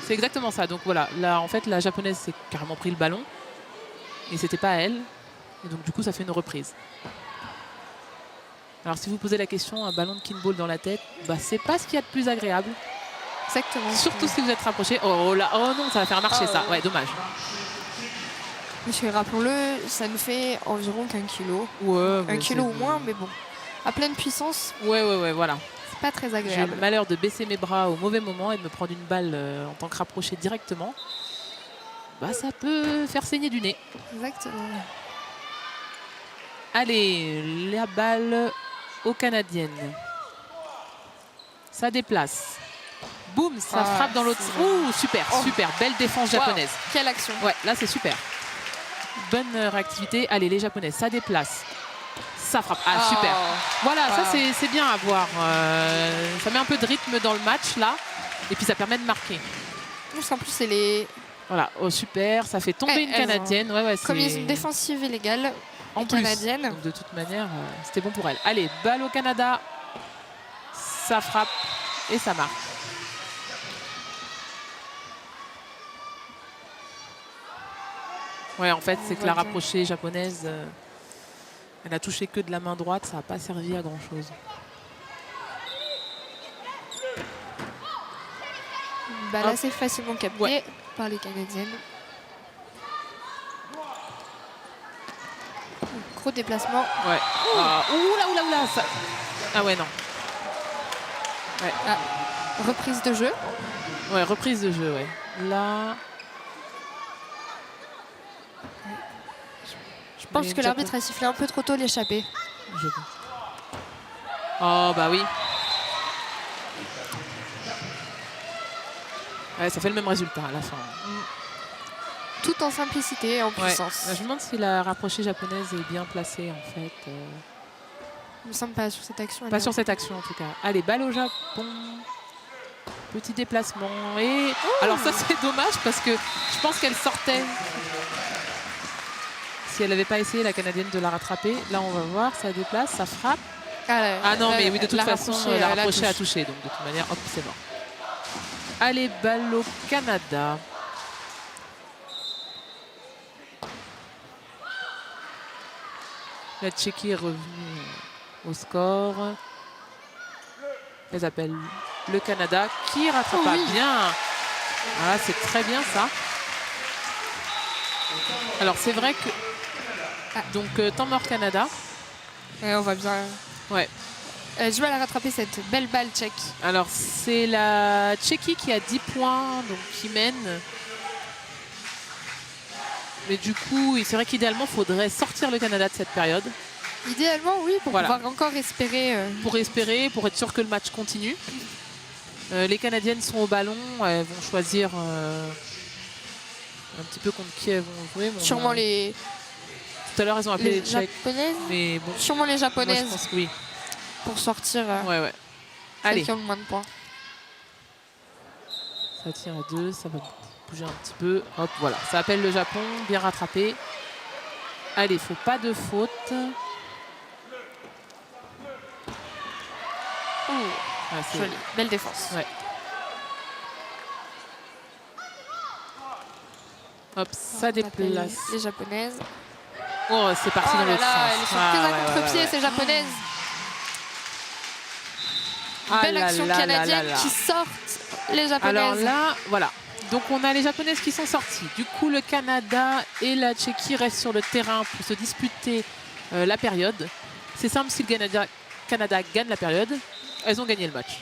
[SPEAKER 3] C'est exactement ça. Donc voilà, là en fait la japonaise s'est carrément pris le ballon et c'était pas elle. Et donc du coup ça fait une reprise. Alors si vous posez la question, un ballon de kinball dans la tête, bah c'est pas ce qu'il y a de plus agréable.
[SPEAKER 2] Exactement.
[SPEAKER 3] Surtout si vous êtes rapproché. Oh là, oh non, ça va faire marcher ça. Ouais, dommage.
[SPEAKER 2] Parce que rappelons-le, ça nous fait environ qu'1 kilo.
[SPEAKER 3] Ouais,
[SPEAKER 2] 1 kilo ou moins, mais bon. À pleine puissance,
[SPEAKER 3] Ouais, voilà.
[SPEAKER 2] c'est pas très
[SPEAKER 3] J'ai
[SPEAKER 2] agréable.
[SPEAKER 3] le malheur de baisser mes bras au mauvais moment et de me prendre une balle en tant que rapproché directement. Bah ça peut faire saigner du nez.
[SPEAKER 2] Exactement.
[SPEAKER 3] Allez, la balle aux Canadiennes. Ça déplace. Boum, ça
[SPEAKER 2] Ah,
[SPEAKER 3] frappe dans l'autre.
[SPEAKER 2] c'est
[SPEAKER 3] Ouh, super,
[SPEAKER 2] Oh.
[SPEAKER 3] super. Belle défense
[SPEAKER 2] Wow,
[SPEAKER 3] japonaise.
[SPEAKER 2] quelle action.
[SPEAKER 3] Ouais, là c'est super. Bonne réactivité. Allez, les Japonaises, ça déplace. Ça frappe. Ah,
[SPEAKER 2] Oh.
[SPEAKER 3] super. Voilà, ça
[SPEAKER 2] Wow.
[SPEAKER 3] c'est bien à voir. Ça met un peu de rythme dans le match là. Et puis ça permet de marquer.
[SPEAKER 2] En plus, c'est les...
[SPEAKER 3] Voilà, oh, super. Ça fait tomber une
[SPEAKER 2] Elles ont-
[SPEAKER 3] Canadienne. Ouais,
[SPEAKER 2] Comme ils
[SPEAKER 3] c'est
[SPEAKER 2] ont une défensive illégale,
[SPEAKER 3] en
[SPEAKER 2] les
[SPEAKER 3] plus.
[SPEAKER 2] Canadiennes.
[SPEAKER 3] Donc, de toute manière, c'était bon pour elle. Allez, balle au Canada. Ça frappe et ça marque. Ouais, en fait, c'est que la rapprochée japonaise, elle a touché que de la main droite, ça n'a pas servi à grand chose.
[SPEAKER 2] Une balle
[SPEAKER 3] Hop.
[SPEAKER 2] assez facilement captée
[SPEAKER 3] Ouais.
[SPEAKER 2] par les Canadiennes. Gros déplacement.
[SPEAKER 3] Ouais. Ah, oula, ça... Ah ouais, non.
[SPEAKER 2] Reprise de jeu.
[SPEAKER 3] Ouais, reprise de jeu, ouais. Là...
[SPEAKER 2] Je pense
[SPEAKER 3] Mais
[SPEAKER 2] que l'arbitre a sifflé un peu trop tôt l'échappée.
[SPEAKER 3] Je- Oh, bah oui. Ouais, ça fait le même résultat à la fin.
[SPEAKER 2] Tout en simplicité et en
[SPEAKER 3] Ouais.
[SPEAKER 2] puissance.
[SPEAKER 3] Je me demande si la rapprochée japonaise est bien placée, en fait.
[SPEAKER 2] Il me semble pas sur cette action.
[SPEAKER 3] Pas sur cette action, en tout cas. Allez, balle au Japon. Petit déplacement. Et alors ça, c'est dommage parce que je pense qu'elle sortait. Si elle n'avait pas essayé, la Canadienne, de la rattraper. Là, on va voir, ça déplace, ça frappe. Ah non, mais oui, de toute façon, la rapprochée a touché. Donc, de toute manière, hop, c'est mort. Allez, balle au Canada. La Tchéquie est revenue au score. Elles appellent le Canada qui rattrape
[SPEAKER 2] Oh oui.
[SPEAKER 3] bien. Voilà, c'est très bien ça. Alors c'est vrai que donc temps mort Canada.
[SPEAKER 2] Et on va bien.
[SPEAKER 3] Ouais.
[SPEAKER 2] Du mal à rattraper cette belle balle tchèque.
[SPEAKER 3] Alors c'est la Tchéquie qui a 10 points, donc qui mène. Mais du coup, c'est vrai qu'idéalement, il faudrait sortir le Canada de cette période
[SPEAKER 2] Idéalement, oui, pour
[SPEAKER 3] Voilà.
[SPEAKER 2] pouvoir encore espérer.
[SPEAKER 3] pour être sûr que le match continue. Les Canadiennes sont au ballon, elles vont choisir un petit peu contre qui elles vont jouer. mais on
[SPEAKER 2] Sûrement
[SPEAKER 3] a-
[SPEAKER 2] les
[SPEAKER 3] Tout à l'heure, elles ont appelé les Tchèques,
[SPEAKER 2] japonaises.
[SPEAKER 3] mais bon,
[SPEAKER 2] Sûrement les
[SPEAKER 3] moi je
[SPEAKER 2] japonaises
[SPEAKER 3] pense que oui.
[SPEAKER 2] pour sortir
[SPEAKER 3] Ouais, ouais.
[SPEAKER 2] celles
[SPEAKER 3] Allez,
[SPEAKER 2] qui ont le moins de points.
[SPEAKER 3] ça tire à 2, ça va bouger un petit peu. Hop, voilà. Ça appelle le Japon, bien rattrapé. Allez, faut pas de faute. Ah, c'est-
[SPEAKER 2] Joli, belle défense.
[SPEAKER 3] Ouais. Hop, ça
[SPEAKER 2] On appelle
[SPEAKER 3] déplace.
[SPEAKER 2] les japonaises.
[SPEAKER 3] Oh, c'est parti
[SPEAKER 2] Oh
[SPEAKER 3] dans
[SPEAKER 2] là
[SPEAKER 3] l'autre
[SPEAKER 2] là,
[SPEAKER 3] sens.
[SPEAKER 2] elles sont
[SPEAKER 3] Ah,
[SPEAKER 2] prises à
[SPEAKER 3] ouais,
[SPEAKER 2] contre-pied,
[SPEAKER 3] ouais, ouais.
[SPEAKER 2] ces japonaises.
[SPEAKER 3] Ah
[SPEAKER 2] Belle
[SPEAKER 3] là
[SPEAKER 2] action
[SPEAKER 3] là là
[SPEAKER 2] canadienne
[SPEAKER 3] là là.
[SPEAKER 2] qui sortent les japonaises.
[SPEAKER 3] Alors là, voilà. Donc on a les japonaises qui sont sorties. Du coup, le Canada et la Tchéquie restent sur le terrain pour se disputer la période. C'est simple, si le Canada gagne la période, elles ont gagné le match.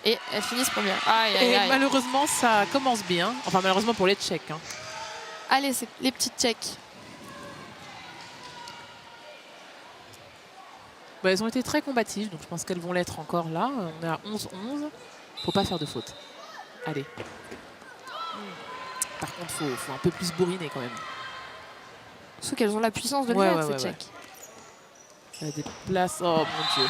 [SPEAKER 2] Et elles finissent première. Aïe, aïe,
[SPEAKER 3] Et
[SPEAKER 2] aïe.
[SPEAKER 3] malheureusement, ça commence bien. Enfin, malheureusement pour les Tchèques. Hein.
[SPEAKER 2] Allez, c'est les petites tchèques.
[SPEAKER 3] Bah, elles ont été très combatives, donc je pense qu'elles vont l'être encore là. On est à 11-11. Faut pas faire de faute. Allez. Par contre, faut un peu plus bourriner quand même.
[SPEAKER 2] Sauf qu'elles ont la puissance de le
[SPEAKER 3] Ouais,
[SPEAKER 2] faire,
[SPEAKER 3] ouais,
[SPEAKER 2] ces
[SPEAKER 3] ouais,
[SPEAKER 2] tchèques.
[SPEAKER 3] Il y a des places. Oh mon Dieu.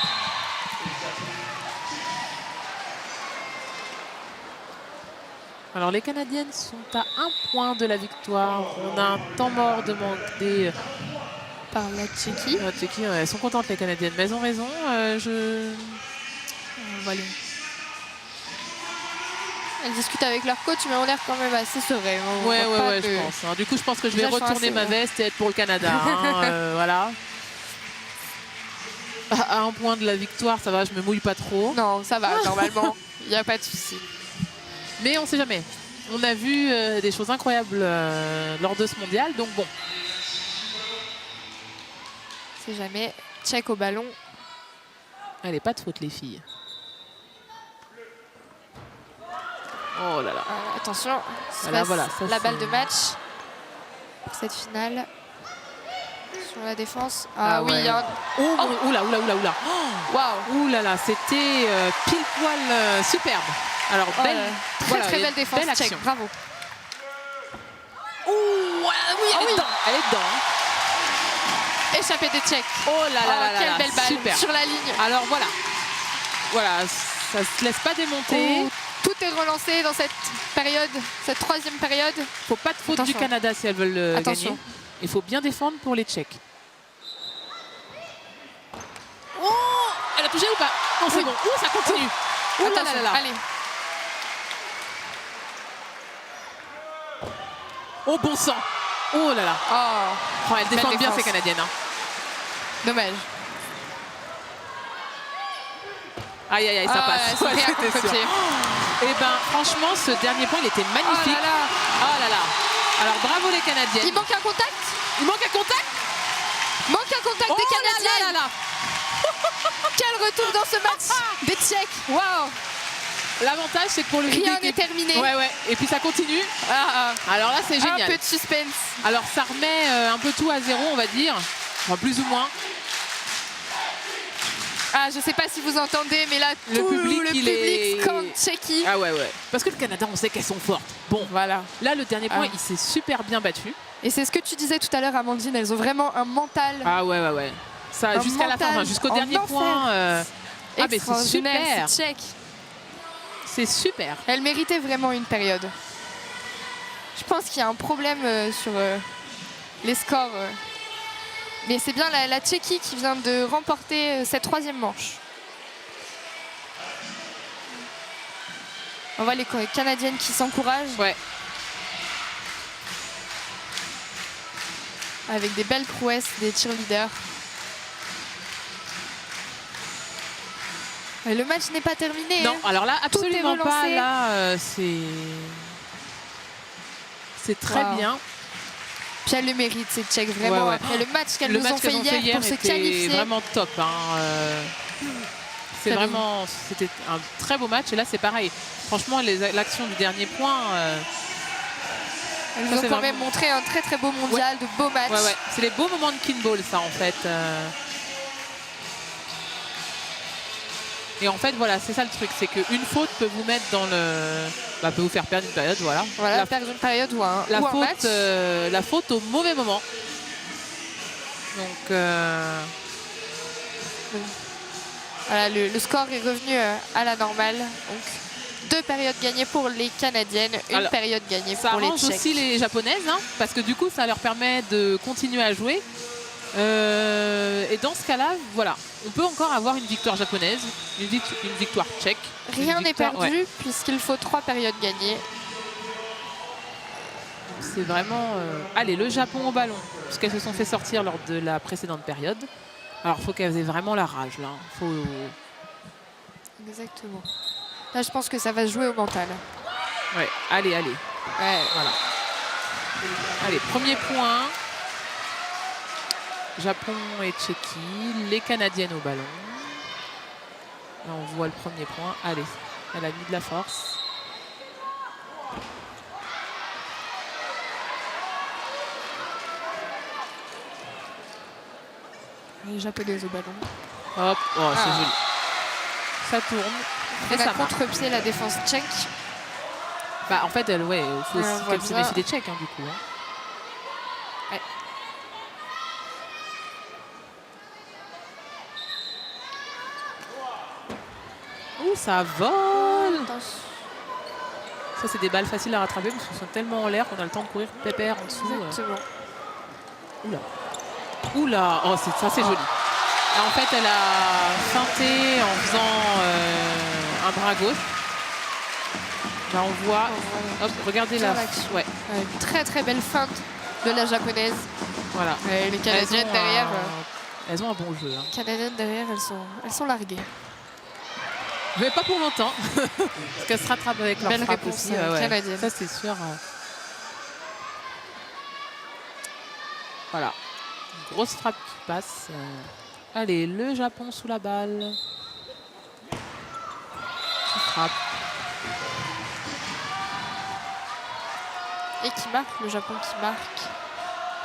[SPEAKER 3] Alors les Canadiennes sont à 1 point de la victoire. On a un temps mort demandé.
[SPEAKER 2] Par la Tchéquie.
[SPEAKER 3] Ah, Tchéquie, ouais, elles sont contentes les Canadiennes, mais elles ont raison.
[SPEAKER 2] On va Elles discutent avec leur coach, mais on a l'air quand même assez serein. On
[SPEAKER 3] Ouais,
[SPEAKER 2] voit pas
[SPEAKER 3] ouais,
[SPEAKER 2] de-
[SPEAKER 3] je pense. hein. Du coup, je pense que je vais
[SPEAKER 2] Déjà, je suis
[SPEAKER 3] retourner
[SPEAKER 2] assez,
[SPEAKER 3] ma veste et être pour le Canada. hein, voilà. À 1 point de la victoire, ça va, je me mouille pas trop.
[SPEAKER 2] Non, ça va, normalement. Il n'y a pas de souci.
[SPEAKER 3] Mais on sait jamais. On a vu des choses incroyables lors de ce mondial, donc bon.
[SPEAKER 2] C'est jamais. Tchèque au ballon.
[SPEAKER 3] Allez, pas de faute les filles. Oh là là.
[SPEAKER 2] Attention.
[SPEAKER 3] Voilà, voilà, ça,
[SPEAKER 2] la
[SPEAKER 3] c'est-
[SPEAKER 2] balle de match pour cette finale. Sur la défense.
[SPEAKER 3] Ah
[SPEAKER 2] oui,
[SPEAKER 3] ouais.
[SPEAKER 2] il y a un...
[SPEAKER 3] Oh, oula, oula, oula, oula.
[SPEAKER 2] Waouh.
[SPEAKER 3] Ouh là là, c'était pile poil superbe. Alors,
[SPEAKER 2] Oh
[SPEAKER 3] belle,
[SPEAKER 2] là là. Très
[SPEAKER 3] voilà,
[SPEAKER 2] très
[SPEAKER 3] il y a
[SPEAKER 2] belle défense
[SPEAKER 3] belle
[SPEAKER 2] tchèque.
[SPEAKER 3] action.
[SPEAKER 2] Bravo.
[SPEAKER 3] Ouh, oui, elle est dedans. Elle est dedans. hein.
[SPEAKER 2] Échappée des Tchèques.
[SPEAKER 3] Oh là là là là
[SPEAKER 2] Quelle
[SPEAKER 3] là,
[SPEAKER 2] belle balle
[SPEAKER 3] super.
[SPEAKER 2] sur la ligne.
[SPEAKER 3] Alors voilà. Voilà, ça se laisse pas démonter.
[SPEAKER 2] Oh, tout est relancé dans cette période, cette troisième période.
[SPEAKER 3] Faut pas de faute
[SPEAKER 2] Attention.
[SPEAKER 3] du Canada si elles veulent
[SPEAKER 2] Attention.
[SPEAKER 3] gagner. Il faut bien défendre pour les Tchèques. Oh, elle a touché ou pas? Non, c'est
[SPEAKER 2] Oui.
[SPEAKER 3] bon. Ouh, ça continue. Ouh là là
[SPEAKER 2] Attention,
[SPEAKER 3] là là.
[SPEAKER 2] allez.
[SPEAKER 3] Oh bon sang. Oh là là.
[SPEAKER 2] Oh,
[SPEAKER 3] Oh, elles défendent bien
[SPEAKER 2] défense.
[SPEAKER 3] ces Canadiennes. hein.
[SPEAKER 2] dommage.
[SPEAKER 3] Aïe aïe aïe, ça
[SPEAKER 2] Ah,
[SPEAKER 3] passe.
[SPEAKER 2] elles sont
[SPEAKER 3] Ouais,
[SPEAKER 2] bien
[SPEAKER 3] c'était sûr.
[SPEAKER 2] contre-pied.
[SPEAKER 3] Et ben franchement, ce dernier point, il était
[SPEAKER 2] Oh
[SPEAKER 3] magnifique.
[SPEAKER 2] là là.
[SPEAKER 3] Oh là là. Alors bravo les Canadiennes.
[SPEAKER 2] Il manque un contact.
[SPEAKER 3] Il manque un contact.
[SPEAKER 2] Manque un contact
[SPEAKER 3] Oh
[SPEAKER 2] des
[SPEAKER 3] là
[SPEAKER 2] Canadiens.
[SPEAKER 3] là là là.
[SPEAKER 2] Quel retour dans ce match des Tchèques. Waouh.
[SPEAKER 3] L'avantage, c'est que pour le
[SPEAKER 2] Rien
[SPEAKER 3] public-
[SPEAKER 2] n'est terminé.
[SPEAKER 3] Ouais, ouais. Et puis ça continue.
[SPEAKER 2] Ah,
[SPEAKER 3] Alors là, c'est
[SPEAKER 2] un
[SPEAKER 3] génial.
[SPEAKER 2] peu de suspense.
[SPEAKER 3] Alors ça remet un peu tout à zéro, on va dire. Enfin, plus ou moins.
[SPEAKER 2] Ah, je sais pas si vous entendez, mais là,
[SPEAKER 3] Le
[SPEAKER 2] tout
[SPEAKER 3] public,
[SPEAKER 2] le
[SPEAKER 3] il
[SPEAKER 2] public
[SPEAKER 3] est-
[SPEAKER 2] scande Tchéquie.
[SPEAKER 3] Ah ouais, ouais. Parce que le Canada, on sait qu'elles sont fortes. Bon,
[SPEAKER 2] Voilà.
[SPEAKER 3] là, le dernier point,
[SPEAKER 2] Ah.
[SPEAKER 3] il s'est super bien battu.
[SPEAKER 2] Et c'est ce que tu disais tout à l'heure, Amandine. Elles ont vraiment un mental
[SPEAKER 3] Ah ouais, ouais, ouais. Ça,
[SPEAKER 2] Un
[SPEAKER 3] jusqu'à la fin,
[SPEAKER 2] mental
[SPEAKER 3] enfin, jusqu'au
[SPEAKER 2] en
[SPEAKER 3] dernier
[SPEAKER 2] enfer.
[SPEAKER 3] point. Ah, mais c'est
[SPEAKER 2] extraordinaire.
[SPEAKER 3] super.
[SPEAKER 2] C'est Tchèque.
[SPEAKER 3] C'est super.
[SPEAKER 2] Elle méritait vraiment une période. Je pense qu'il y a un problème sur les scores. Mais c'est bien la Tchéquie qui vient de remporter cette troisième manche. On voit les Canadiennes qui s'encouragent
[SPEAKER 3] Ouais.
[SPEAKER 2] avec des belles prouesses des cheerleaders. Le match n'est pas terminé.
[SPEAKER 3] Non,
[SPEAKER 2] hein.
[SPEAKER 3] alors là,
[SPEAKER 2] Tout est
[SPEAKER 3] absolument pas.
[SPEAKER 2] relancé.
[SPEAKER 3] Là, c'est très
[SPEAKER 2] Wow.
[SPEAKER 3] bien.
[SPEAKER 2] Puis elle le mérite, c'est Tchèque, vraiment.
[SPEAKER 3] Ouais, ouais.
[SPEAKER 2] Après le match qu'elles
[SPEAKER 3] Le
[SPEAKER 2] nous
[SPEAKER 3] match
[SPEAKER 2] ont fait
[SPEAKER 3] qu'elles ont
[SPEAKER 2] hier pour se
[SPEAKER 3] était
[SPEAKER 2] qualifier.
[SPEAKER 3] vraiment top. Hein. C'est
[SPEAKER 2] Ça
[SPEAKER 3] vraiment, c'était un très beau match. Et là, c'est pareil. Franchement, l'action du dernier point.
[SPEAKER 2] Elles
[SPEAKER 3] ça,
[SPEAKER 2] nous ont
[SPEAKER 3] c'est
[SPEAKER 2] quand
[SPEAKER 3] vraiment-
[SPEAKER 2] même montré un très très beau mondial, de beaux matchs.
[SPEAKER 3] Ouais, ouais. C'est les beaux moments de kinball, ça, en fait. Et en fait, voilà, c'est ça le truc, c'est qu'une faute peut vous mettre dans le, peut vous faire perdre une période, voilà.
[SPEAKER 2] Voilà,
[SPEAKER 3] La,
[SPEAKER 2] perdre une période ou un
[SPEAKER 3] la
[SPEAKER 2] match.
[SPEAKER 3] faute, la faute au mauvais moment. Donc,
[SPEAKER 2] Voilà, le score est revenu à la normale. Donc 2 périodes gagnées pour les Canadiennes, une
[SPEAKER 3] Alors,
[SPEAKER 2] période gagnée
[SPEAKER 3] ça
[SPEAKER 2] pour les
[SPEAKER 3] arrange
[SPEAKER 2] Tchèques.
[SPEAKER 3] aussi les Japonaises, hein, parce que du coup, ça leur permet de continuer à jouer. Et dans ce cas-là, voilà, on peut encore avoir une victoire japonaise, une victoire tchèque.
[SPEAKER 2] Rien
[SPEAKER 3] une
[SPEAKER 2] n'est
[SPEAKER 3] victoire-
[SPEAKER 2] perdu
[SPEAKER 3] ouais.
[SPEAKER 2] puisqu'il faut 3 périodes gagnées.
[SPEAKER 3] C'est vraiment... Allez, le Japon au ballon, puisqu'elles se sont fait sortir lors de la précédente période. Alors, il faut qu'elles aient vraiment la rage, là. Faut...
[SPEAKER 2] Exactement. Là, je pense que ça va se jouer au mental.
[SPEAKER 3] Ouais, allez, allez.
[SPEAKER 2] Ouais.
[SPEAKER 3] Voilà. Allez, premier point. Japon et Tchéquie, les Canadiennes au ballon. Là, on voit le premier point. Allez, elle a mis de la force.
[SPEAKER 2] Les Japonaises au ballon.
[SPEAKER 3] Hop, oh, c'est
[SPEAKER 2] Ah.
[SPEAKER 3] joli. Ça tourne. Et
[SPEAKER 2] Elle
[SPEAKER 3] ça
[SPEAKER 2] a
[SPEAKER 3] marche.
[SPEAKER 2] contre-pied la défense tchèque.
[SPEAKER 3] Bah, en fait, elle, ouais, il faut
[SPEAKER 2] On
[SPEAKER 3] aussi
[SPEAKER 2] voit
[SPEAKER 3] qu'elle se
[SPEAKER 2] bien.
[SPEAKER 3] méfie des Tchèques, hein, du coup. Hein. Ouais. Ouh, ça vole! Ça, c'est des balles faciles à rattraper parce qu'elles sont tellement en l'air qu'on a le temps de courir pépère en dessous.
[SPEAKER 2] Exactement.
[SPEAKER 3] Oula. Oula. Oh, ça, c'est joli. Et en fait, elle a feinté en faisant un bras gauche. Là, on voit. Hop, regardez
[SPEAKER 2] Bien
[SPEAKER 3] là.
[SPEAKER 2] l'action.
[SPEAKER 3] Ouais,
[SPEAKER 2] Une très très belle feinte de la japonaise.
[SPEAKER 3] voilà.
[SPEAKER 2] Et les Canadiennes derrière,
[SPEAKER 3] Elles ont un bon jeu. Hein.
[SPEAKER 2] Canadiennes derrière, elles sont larguées.
[SPEAKER 3] Mais pas pour longtemps. Parce qu'elles se rattrapent avec leur
[SPEAKER 2] Belle
[SPEAKER 3] frappe
[SPEAKER 2] réponse,
[SPEAKER 3] aussi.
[SPEAKER 2] canadienne.
[SPEAKER 3] Ça, c'est sûr. Voilà. Une grosse frappe qui passe. Allez, le Japon sous la balle. Qui frappe.
[SPEAKER 2] Et qui marque, le Japon qui marque.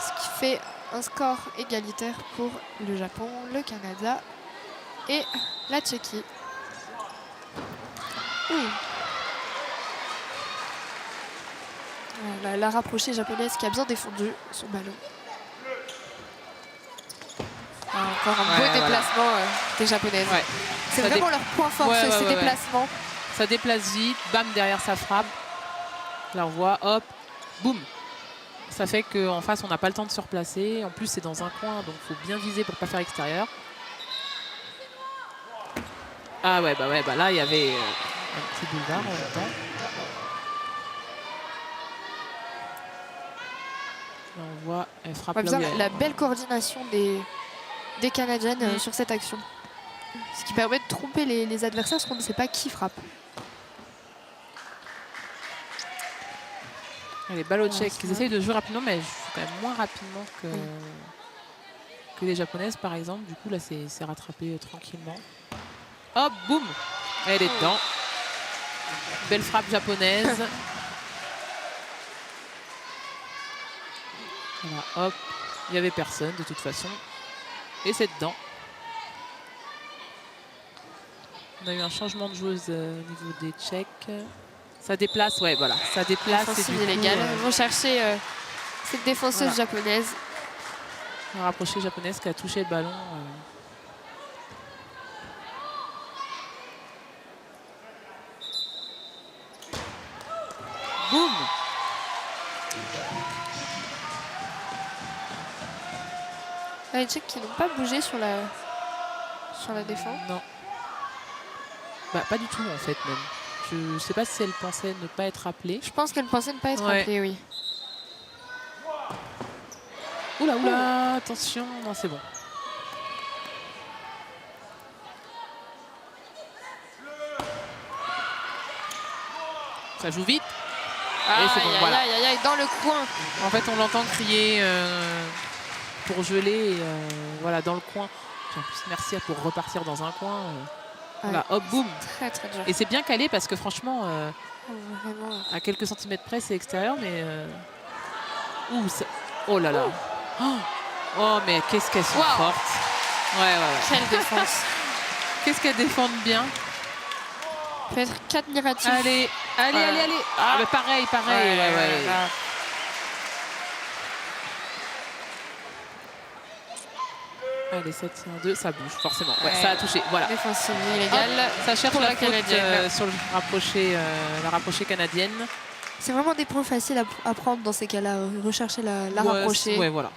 [SPEAKER 2] Ce qui fait un score égalitaire pour le Japon, le Canada et la Tchéquie. Ouh. Voilà, la rapprochée japonaise qui a bien défendu son ballon. Encore un beau
[SPEAKER 3] Ouais, voilà.
[SPEAKER 2] déplacement des japonaises.
[SPEAKER 3] Ouais.
[SPEAKER 2] C'est
[SPEAKER 3] Ça
[SPEAKER 2] vraiment leur point fort,
[SPEAKER 3] Ouais,
[SPEAKER 2] ces
[SPEAKER 3] ouais, ouais.
[SPEAKER 2] déplacements.
[SPEAKER 3] Ça déplace vite. Bam, derrière sa frappe. Là, on voit. Hop. Boum. Ça fait qu'en face, on n'a pas le temps de se replacer. En plus, c'est dans un coin, donc il faut bien viser pour ne pas faire extérieur. Ah ouais, bah là, il y avait un petit boulevard en même temps. Là, on voit, elle frappe
[SPEAKER 2] On
[SPEAKER 3] là
[SPEAKER 2] voit
[SPEAKER 3] où
[SPEAKER 2] bien
[SPEAKER 3] il y a-
[SPEAKER 2] la belle coordination des Canadiennes sur cette action. Ce qui permet de tromper les adversaires parce qu'on ne sait pas qui frappe.
[SPEAKER 3] Les balles au
[SPEAKER 2] Ouais,
[SPEAKER 3] tchèques,
[SPEAKER 2] c'est
[SPEAKER 3] ils
[SPEAKER 2] vrai.
[SPEAKER 3] essayent de jouer rapidement, mais quand même moins rapidement que les japonaises, par exemple. Du coup, là, c'est rattrapé tranquillement. Hop, boum. Elle est dedans. Belle frappe japonaise. Voilà, hop. Il n'y avait personne, de toute façon. Et c'est dedans. On a eu un changement de joueuse au niveau des Tchèques. Ça déplace, ouais, voilà. Ça déplace. et
[SPEAKER 2] Offensive
[SPEAKER 3] du coup,
[SPEAKER 2] illégale. Ils vont chercher cette défenseuse
[SPEAKER 3] voilà.
[SPEAKER 2] japonaise.
[SPEAKER 3] La rapprochée japonaise qui a touché le ballon. Boum.
[SPEAKER 2] Les Tchèques qui n'ont pas bougé sur la défense.
[SPEAKER 3] Non. Bah, pas du tout, en fait, même. Je ne sais pas si elle pensait ne pas être appelée.
[SPEAKER 2] Je pense qu'elle pensait ne pas être
[SPEAKER 3] Ouais.
[SPEAKER 2] appelée, oui.
[SPEAKER 3] Oula, oula, attention. Non, c'est bon. Ça joue vite.
[SPEAKER 2] Aïe,
[SPEAKER 3] c'est bon,
[SPEAKER 2] aïe,
[SPEAKER 3] voilà.
[SPEAKER 2] aïe, aïe, aïe, dans le coin.
[SPEAKER 3] En fait, on l'entend crier pour geler, et, voilà, dans le coin. Puis en plus, merci pour repartir dans un coin. Voilà, hop, boum.
[SPEAKER 2] Très, très dur.
[SPEAKER 3] Et c'est bien calé parce que franchement,
[SPEAKER 2] Vraiment.
[SPEAKER 3] à quelques centimètres près, c'est extérieur, mais... Ouh, oh là là. Oh, mais qu'est-ce qu'elles sont
[SPEAKER 2] Wow.
[SPEAKER 3] fortes. Ouais.
[SPEAKER 2] Quelle défense.
[SPEAKER 3] Qu'est-ce qu'elles défendent bien.
[SPEAKER 2] Peut-être 4 admiratif.
[SPEAKER 3] Allez. Ah, mais pareil. Ouais.
[SPEAKER 2] Là.
[SPEAKER 3] Allez, 7-1-2, ça bouge, forcément. Ouais,
[SPEAKER 2] Ouais.
[SPEAKER 3] ça a touché, voilà.
[SPEAKER 2] Défensive illégale.
[SPEAKER 3] Ça cherche
[SPEAKER 2] pour
[SPEAKER 3] la
[SPEAKER 2] la
[SPEAKER 3] faute
[SPEAKER 2] Canadienne.
[SPEAKER 3] sur le la rapprochée canadienne.
[SPEAKER 2] C'est vraiment des points faciles à prendre dans ces cas-là. Rechercher la rapprocher.
[SPEAKER 3] Ouais, voilà.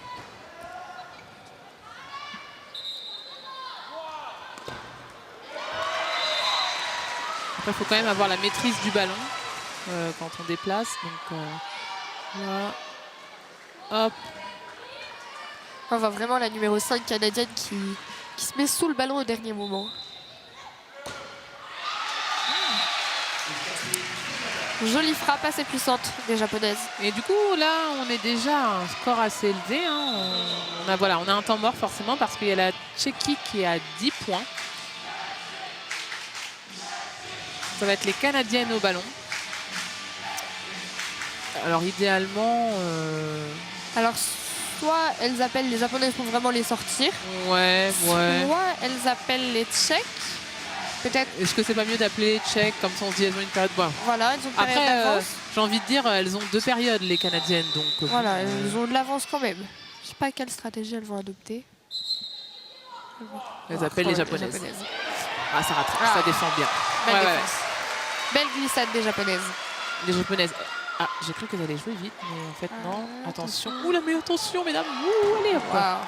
[SPEAKER 3] Après, il faut quand même avoir la maîtrise du ballon quand on déplace. Donc, voilà. Hop.
[SPEAKER 2] On voit vraiment la numéro 5 canadienne qui se met sous le ballon au dernier moment. Jolie frappe assez puissante des japonaises.
[SPEAKER 3] Et du coup, là, on est déjà à un score assez élevé. Hein. On a un temps mort forcément parce qu'il y a la Tchéquie qui est à 10 points. Ça va être les Canadiennes au ballon. Alors idéalement...
[SPEAKER 2] Alors, soit elles appellent les japonaises pour vraiment les sortir,
[SPEAKER 3] Ouais.
[SPEAKER 2] soit elles appellent les tchèques. Peut-être,
[SPEAKER 3] Est-ce que c'est pas mieux d'appeler les Tchèques comme ça on se dit elles ont une période... Bon.
[SPEAKER 2] voilà, elles ont une période
[SPEAKER 3] Après,
[SPEAKER 2] d'avance.
[SPEAKER 3] j'ai envie de dire, elles ont 2 périodes, les Canadiennes. Donc,
[SPEAKER 2] Voilà, elles ont de l'avance quand même. Je sais pas quelle stratégie elles vont adopter.
[SPEAKER 3] elles appellent les Japonaises. Ah, ça rattrape, ça défend bien.
[SPEAKER 2] Belle
[SPEAKER 3] Ouais, ouais,
[SPEAKER 2] défense. Belle glissade des japonaises.
[SPEAKER 3] Les Japonaises. Ah, j'ai cru qu'elles allaient jouer vite, mais en fait, non. Attention.
[SPEAKER 2] attention.
[SPEAKER 3] Oula, mais attention, mesdames. Ouh, allez, hop.
[SPEAKER 2] Waouh.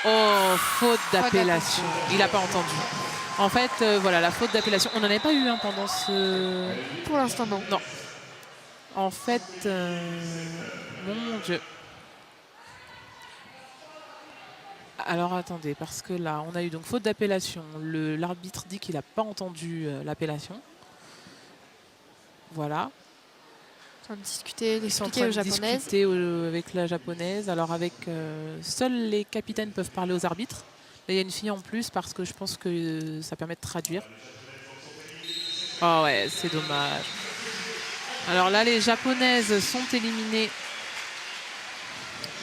[SPEAKER 3] Oh, faute d'appellation.
[SPEAKER 2] d'appellation.
[SPEAKER 3] Il n'a pas entendu. En fait, voilà, la faute d'appellation. On n'en avait pas eu pendant ce...
[SPEAKER 2] Pour l'instant, non.
[SPEAKER 3] Non. En fait, mon Dieu. Alors, attendez, parce que là, on a eu donc faute d'appellation. L'arbitre dit qu'il n'a pas entendu l'appellation. Voilà.
[SPEAKER 2] En train de discuter,
[SPEAKER 3] Ils sont en
[SPEAKER 2] d'expliquer
[SPEAKER 3] train
[SPEAKER 2] aux
[SPEAKER 3] de
[SPEAKER 2] japonaises.
[SPEAKER 3] discuter avec la japonaise. Alors, avec seuls les capitaines peuvent parler aux arbitres. Là, il y a une fille en plus parce que je pense que ça permet de traduire. Oh ouais, c'est dommage. Alors là, les japonaises sont éliminées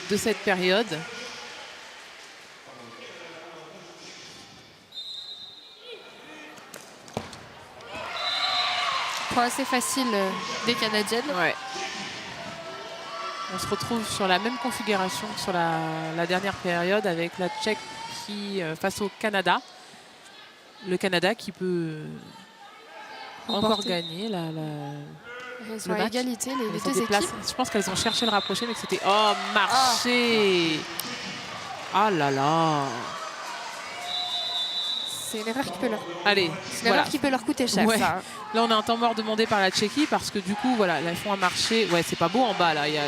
[SPEAKER 3] de cette période.
[SPEAKER 2] Point assez facile des Canadiennes.
[SPEAKER 3] Ouais. On se retrouve sur la même configuration que sur la dernière période avec la Tchèque qui face au Canada. Le Canada qui peut encore
[SPEAKER 2] Remporter.
[SPEAKER 3] gagner
[SPEAKER 2] Elles sont
[SPEAKER 3] le
[SPEAKER 2] à
[SPEAKER 3] match.
[SPEAKER 2] égalité, les
[SPEAKER 3] Elles se
[SPEAKER 2] deux
[SPEAKER 3] déplacent.
[SPEAKER 2] équipes.
[SPEAKER 3] Je pense qu'elles ont cherché le rapprocher, mais que c'était... Oh, marché. Ah là là.
[SPEAKER 2] C'est une erreur qui peut leur,
[SPEAKER 3] Allez,
[SPEAKER 2] c'est une
[SPEAKER 3] voilà.
[SPEAKER 2] erreur qui peut leur coûter cher.
[SPEAKER 3] Ouais.
[SPEAKER 2] Ça.
[SPEAKER 3] Là, on a un temps mort demandé par la Tchéquie parce que du coup, voilà, là, elles font un marché. Ouais, c'est pas beau en bas, là. Il y a...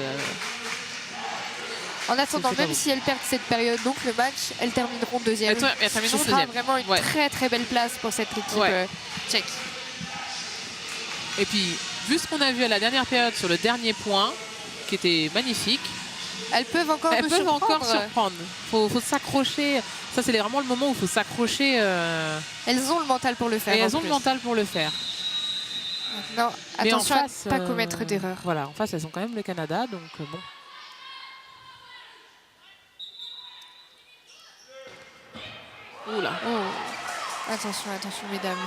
[SPEAKER 2] En attendant,
[SPEAKER 3] c'est pas
[SPEAKER 2] même
[SPEAKER 3] beau.
[SPEAKER 2] si elles perdent cette période, donc le match, elles termineront deuxième.
[SPEAKER 3] Elles termineront
[SPEAKER 2] Ce sera
[SPEAKER 3] deuxième.
[SPEAKER 2] vraiment une
[SPEAKER 3] Ouais.
[SPEAKER 2] très très belle place pour cette équipe
[SPEAKER 3] Ouais.
[SPEAKER 2] tchèque.
[SPEAKER 3] Et puis, vu ce qu'on a vu à la dernière période sur le dernier point, qui était magnifique,
[SPEAKER 2] Elles peuvent encore
[SPEAKER 3] elles
[SPEAKER 2] nous
[SPEAKER 3] peuvent encore
[SPEAKER 2] surprendre.
[SPEAKER 3] surprendre. Faut s'accrocher. Ça, c'est vraiment le moment où il faut s'accrocher.
[SPEAKER 2] Elles ont le mental pour le faire.
[SPEAKER 3] Et
[SPEAKER 2] en
[SPEAKER 3] elles ont
[SPEAKER 2] plus.
[SPEAKER 3] le mental pour le faire.
[SPEAKER 2] Non,
[SPEAKER 3] Mais en
[SPEAKER 2] attention
[SPEAKER 3] face,
[SPEAKER 2] à ne pas commettre d'erreur.
[SPEAKER 3] Voilà, en face, elles ont quand même le Canada, donc bon. Oula.
[SPEAKER 2] Oh. Attention, attention, mesdames.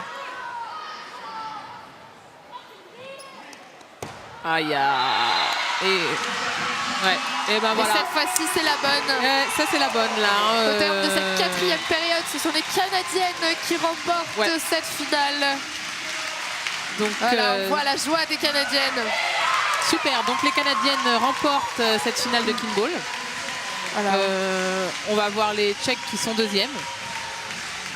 [SPEAKER 3] Aïe, et ben
[SPEAKER 2] Et
[SPEAKER 3] voilà.
[SPEAKER 2] cette fois-ci, c'est la bonne.
[SPEAKER 3] Ça, c'est la bonne, là.
[SPEAKER 2] Au terme de cette quatrième période, ce sont les Canadiennes qui remportent cette finale.
[SPEAKER 3] Donc,
[SPEAKER 2] Voilà, on voit la joie des Canadiennes.
[SPEAKER 3] super. Donc, les Canadiennes remportent cette finale de Kimball.
[SPEAKER 2] Voilà.
[SPEAKER 3] On va voir les Tchèques qui sont deuxièmes.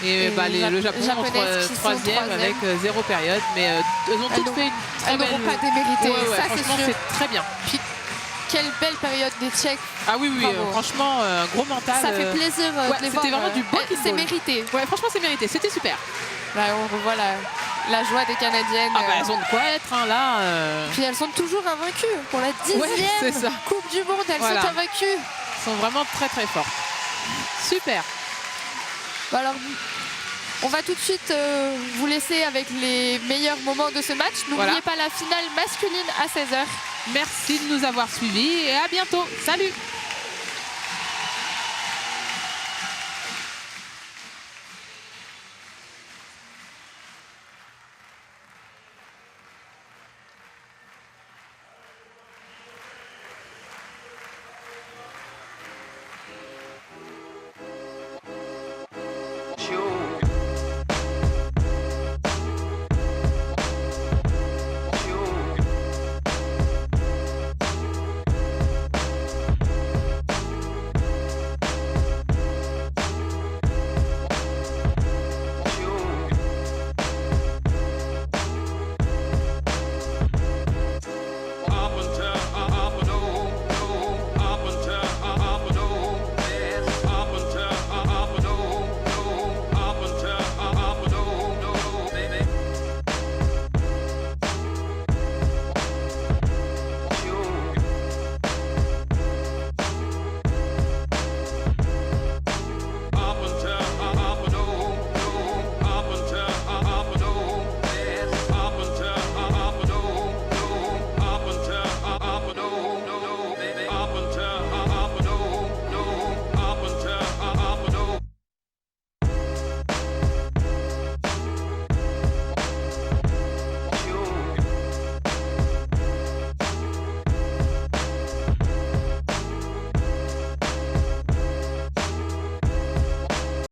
[SPEAKER 3] Et,
[SPEAKER 2] Et
[SPEAKER 3] le Japon
[SPEAKER 2] Japonaises qui sont
[SPEAKER 3] troisième avec
[SPEAKER 2] troisième.
[SPEAKER 3] 0 période. Mais elles ont toutes fait une très
[SPEAKER 2] Elles
[SPEAKER 3] belle...
[SPEAKER 2] n'auront pas démérité,
[SPEAKER 3] Ouais,
[SPEAKER 2] ça
[SPEAKER 3] franchement,
[SPEAKER 2] c'est sûr.
[SPEAKER 3] c'est très bien.
[SPEAKER 2] Puis, quelle belle période des Tchèques.
[SPEAKER 3] Ah oui,
[SPEAKER 2] Bravo.
[SPEAKER 3] franchement, gros mental.
[SPEAKER 2] Ça fait plaisir
[SPEAKER 3] ouais,
[SPEAKER 2] de les
[SPEAKER 3] c'était
[SPEAKER 2] voir.
[SPEAKER 3] vraiment du beau
[SPEAKER 2] C'est
[SPEAKER 3] kickball.
[SPEAKER 2] mérité.
[SPEAKER 3] Ouais, franchement, c'est mérité. C'était super.
[SPEAKER 2] Là, on revoit la joie des Canadiennes.
[SPEAKER 3] Ah bah, elles ont de quoi être, hein, là.
[SPEAKER 2] Puis elles sont toujours invaincues. Pour la 10e
[SPEAKER 3] Ouais, c'est ça.
[SPEAKER 2] Coupe du Monde, elles
[SPEAKER 3] Voilà.
[SPEAKER 2] sont invaincues.
[SPEAKER 3] Elles sont vraiment très très fortes. Super.
[SPEAKER 2] Bon, alors, on va tout de suite vous laisser avec les meilleurs moments de ce match. N'oubliez
[SPEAKER 3] Voilà.
[SPEAKER 2] pas la finale masculine à 16h.
[SPEAKER 3] Merci de nous avoir suivis et à bientôt. Salut.